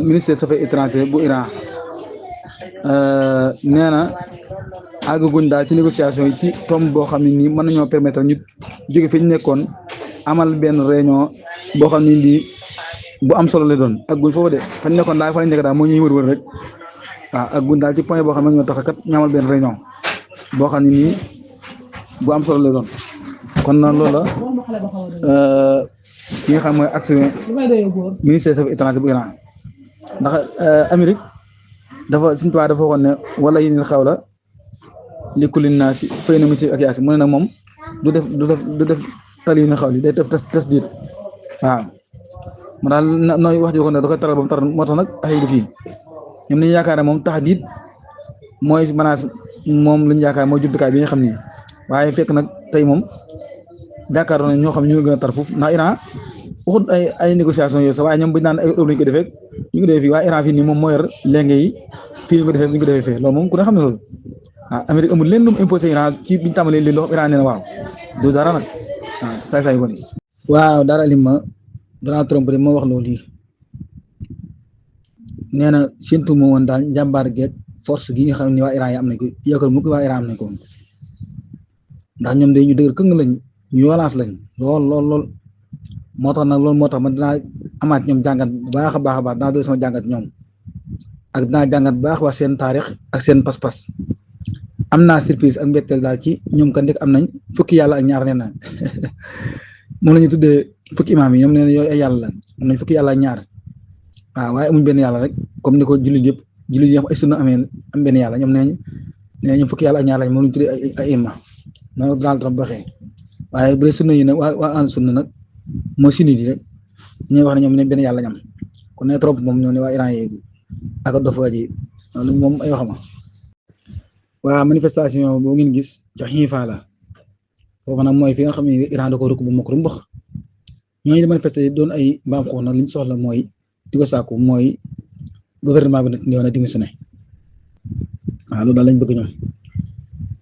ministère des affaires étrangères bu Iran nee na àggaguñ daal ci négociation yi ci tomb boo xam ne nii mën nañoo permettre ñu jóge fi ñu nekkoon amal benn réunion boo xam ne nii bu am solo la doon àgguñ foofu de fañ nekkoon daal fa lañ nekk daal moo ñuy wër rek waaw àgguñ daal ci point boo xam ne ñoo tax kat ñu amal benn réunion boo xam ne nii bu am solo la doon kon nag loolu la ki nga xam mooy action ministère des affaires étrangères bu Iran ndax Amérique dafa Sëñ Tuubaa dafa waxoon ne wala yi xaw la li kulli naasi fay na misi ak yaasi mu ne nag moom du def tali yu ne xaw li day def tas diit waaw mu daal nooy wax ji ko ne da koy taral ba mu taral moo tax nag affaire du kii ñoom li ñu yaakaar ne moom tax diit mooy menace moom lañu yaakaar mooy jumtukaay bi nga xam ni waaye fekk nag tey moom jàkkaarloo nañ ñoo xam ñu gën a tar foofu ndax Iran waxut ay négociation yooyu sax waaye ñoom bu ñu naan ay Europe lañu ko defee ñu ngi defee fii waaye Iran fii nii moom moo yor lenge yi fii ñu ko defee ñu ko defee fee loolu moom ku ne xam ne loolu Amérique amul leen lu mu imposé Iran ci biñu tàmbalee lii loo xam Iran nee na waaw du dara nag saay ko ni waaw dara lim ma Donald Trump de moo wax loolu lii nee na séntu moo woon daal njàmbaar geeg force gi nga xam ne waa Iran yi am nañ ko yokkal mu ko waa Iran am nañ ko ndax ñoom day ñu dëgër këng lañ ñu violence lañ lool moo tax nag loolu moo tax man dinaa amaat ñoom jàngat bu baax a baax dinaa doon sama jàngat ñoom ak dinaa jàngat bu baax waa seen taarix ak seen pas-pas am naa surprise ak mbetteel daal ci ñoom kan nekk am nañ fukki yàlla ak ñaar nee na moom la ñu tuddee fukki imaam yi ñoom nee na yooyu ay yàlla la am nañ fukki yàlla ak ñaar waaw waaye amuñ benn yàlla rek comme ni ko jullit yëpp jullit yi ay sunna amee am benn yàlla ñoom nee ñoom fukki yàlla ak ñaar lañ moom la ñu tuddee ay imma noonu Donald Trump waxee waaye bu dee sunna yi nag waa an sunna nag moo sunnite yi rek ñuy wax ne ñoom ne benn yàlla ñam kon ne Trump moom ñoo ne waa Iran yi ak dof waa ji loolu moom ay waxama waa manifestation boo ngeen gis ca Xiifa la foofu nag mooy fi nga xam ne Iran da ko rëkk bu mokk mbox ñooñu di manifester doon ay mbaam xuux nag li ñu soxla mooy di ko sàkku mooy gouvernement bi nag ñëw na démissionné waaw loolu daal lañ bëgg ñoom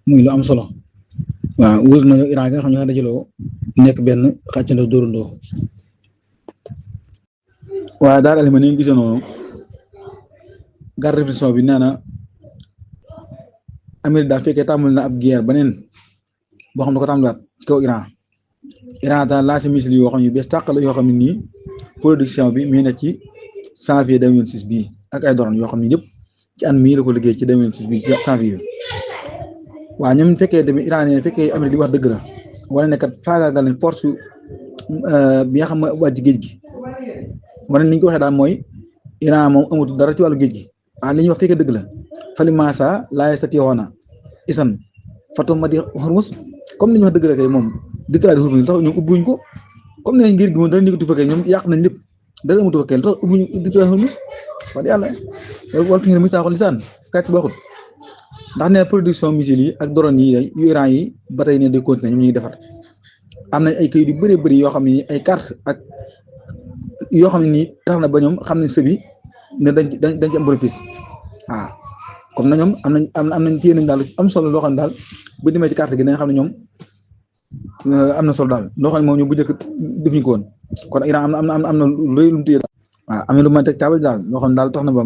muy lu am solo waaw wóor nañu Iran nga xam ne ñoo dajaloo nekk benn xàccandoo dóorandoo waaw daal alima ni gisee noonu garde répression bi nee na Amérique daal fekkee tàmbali na ab guerre beneen boo xam ne ko tàmbaliwaat ci kaw Iran daal lancé missile yoo xam ne yu bees tàq la yoo xam ne nii production bi muy nekk ci janvier 2026 bii ak ay drone yoo xam ne yëpp ci an mii la ko liggéey ci 2026 bii ci janvier bi waaw ñoom fekkee tamit Iran ne fekkee Amérique li wax dëgg la wala ne kat faagaagal nañ force bi nga xam ne wàcc géej gi wala ni ñu ko waxee daal mooy Iran moom amatul dara ci wàllu géej gi li ñuy wax fekkee dëgg la fali masa laa yastatii'uuna isan fatum ma di Hormuz comme ni ñu wax dëgg la kay moom déclaré Hormuz tax ñoom ubbuñ ko comme ne ngir gi moom dara nekkatu fekkee ñoom yàq nañ lépp dara amatu fekkee tax ubbuñ déclaré Hormuz wax yàlla wala fi ngeen mistaaxul lisaan kàcc baaxut ndax ne production missile yi ak drone yi yu Iran yi ba tey ne day continuer ñoom ñuy defar am nañ ay kayit yu bëree bëri yoo xam ne nii ay carte ak yoo xam ne nii tax na ba ñoom xam ne sëbi ne dañ ci am bénéfice waaw comme na ñoom am nañ téye nañ daal am solo loo xam ne daal bu demee ci carte gi dañ xam ne ñoom am na solo daal loo xam ne moom ñoom bu njëkk defuñu ko woon kon Iran am na lu rëy lu mu téye daal waaw am na lu ma teg taabal daal loo xam ne daal tax na ba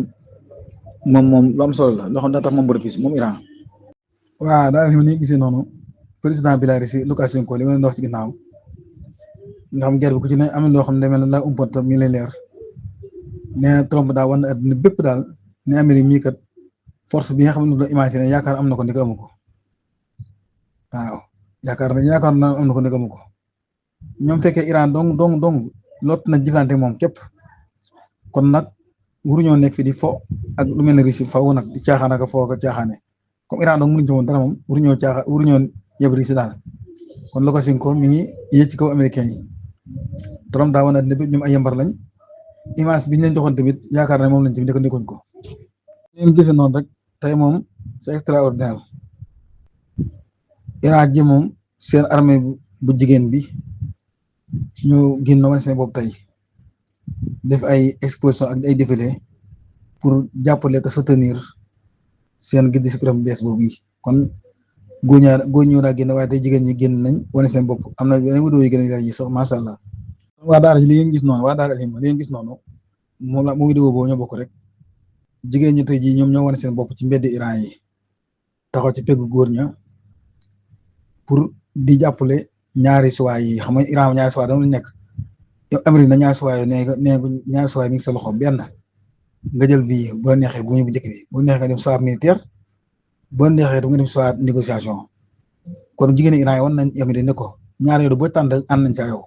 moom lu am solo la loo xam ne daal tax moom bénéfice moom Iran. waaw daal li ma ni gisee noonu président Biélorussie Loukachenko li ma leen wax ci ginnaaw nga xam guerre bi ku ci ne am na loo xam ne demee na la umpata mi lay leer nee Trump daal wan na adduna bépp daal ne Amérique mii kat force bi nga xam ne la imaginer yaakaar am na ko ndeke amu ko waaw yaakaar na am na ko ndeke amu ko ñoom fekkee Iran dong lot na jëflante moom képp kon nag waruñoo nekk fi di fo ak lu mel ne Russie faw nag di caaxaan ak foo ko caaxaane comme Iran dong mënuñ ci woon dara moom waruñoo yeb Russie daal kon Loukachenko mi ngi yéeg ci kaw américain yi Trump daa wan na ne ñoom ay yambar lañ image bi ñu leen joxoon tamit yaakaar na moom lañ ci nekkoon ko ngeen gisee noonu rek tey moom c'est extraordinaire Iran ji moom seen armée bu jigéen bi ñu génn wane seen bopp tey def ay exposition ak ay défilé pour jàppale ko soutenir seen guide suprême bees boobu yi kon góor ñoo daa génn waaye tey jigéen ñi génn nañ wane seen bopp am na yeneen vidéo yu gën a yi sax macha allah waa daara ji li ngeen gis noonu waa daara ji li ngeen gis noonu moom la mu vidéo boobu ñoo bokk rek jigéen ñi tey jii ñoom ñoo wane seen bopp ci mbedd Iran yi taxaw ci peggu góor ña pour di jàppale ñaari suwaay yi xam nga Iran ñaari suwaay dama nekk yow Amérique na ñaari suwaay nee ñaari suwaay mi ngi sa loxo benn nga jël bii bu la neexee bu ñu bu njëkk bi bu neexee nga dem soit militaire bu la neexee du nga dem soit négociation kon jigéen Iran yi wan nañ Amérique ne ko ñaari yow boo tànn ànd nañ ca yow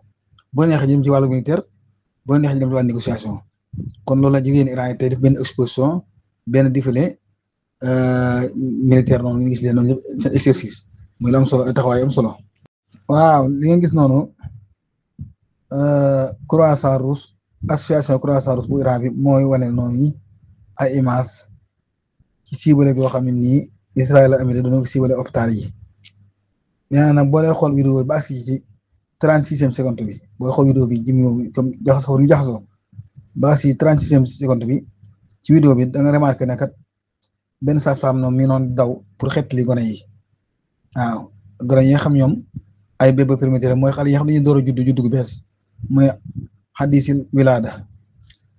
bu la neexee jëm ci wàllu militaire bu la neexee dem ci wàllu négociation kon loolu la jigéen Iran yi tey def benn exposition benn défilé militaire noonu ngeen gis leen noonu seen exercice muy la am solo taxawaay am solo waaw li ngeen gis noonu Croix-Rouge association Croix-Rouge bu Iran bi mooy wane noonu yi ay image ci ciblé goo xam ne nii Israël ak Amérique dañoo ciblé hôpital yi nee na boo dee xool vidéo ba agsi ci 36e seconde bi booy xool vidéo bi jëm comme jaxasoo ba agsi 36e seconde bi ci vidéo bi da nga remarqué ne kat benn sage-femme noonu mi noonu daw pour xettali gone yi waaw gone yi nga xam ñoom ay bébé prématuré mooy xale yi nga xam dañuy door a juddu gu bees mooy hadisil wilada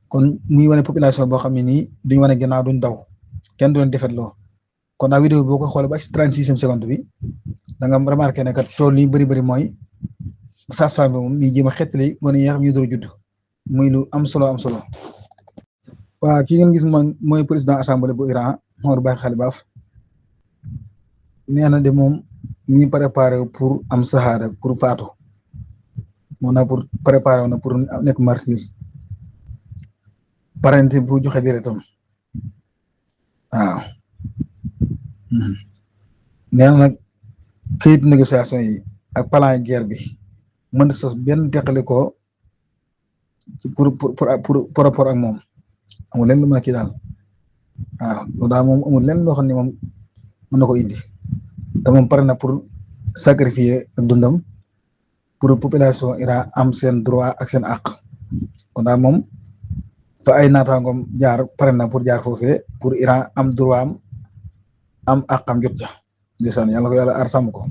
kon muy wane population boo xam ne nii duñ wane gannaaw duñ daw kenn du leen defetloo kon daa vidéo bi boo ko xoolee ba ci 36e seconde bi da nga remarqué ne kat tool yi bëri mooy sage-femme bi moom mi jéem a xettali gone yi nga xam ñu door a judd muy lu am solo waaw ki ngeen gis mooy président assemblée bu Iran Mohammad Bagher Khalibaf nee na de moom mi préparé pour am sahaada pour faatu moo na pour préparé na pour nekk martyr parenti pour joxe deretam waaw nee na nag këyit négociation yi ak plan guerre bi mën na sos benn teqali ko pour rapport ak moom amul leen lu mën a kii daal waaw loolu daal moom amul lenn loo xam ne moom mën na ko indi te moom pare na pour sacrifier ak dundam pour population Iran am seen droit ak seen àq kon daal moom fa ay naataangoom jaar pare na pour jaar foofee pour Iran am droit am àqam jot ca ndeysaan yàlla ko yàlla aar sàmm ko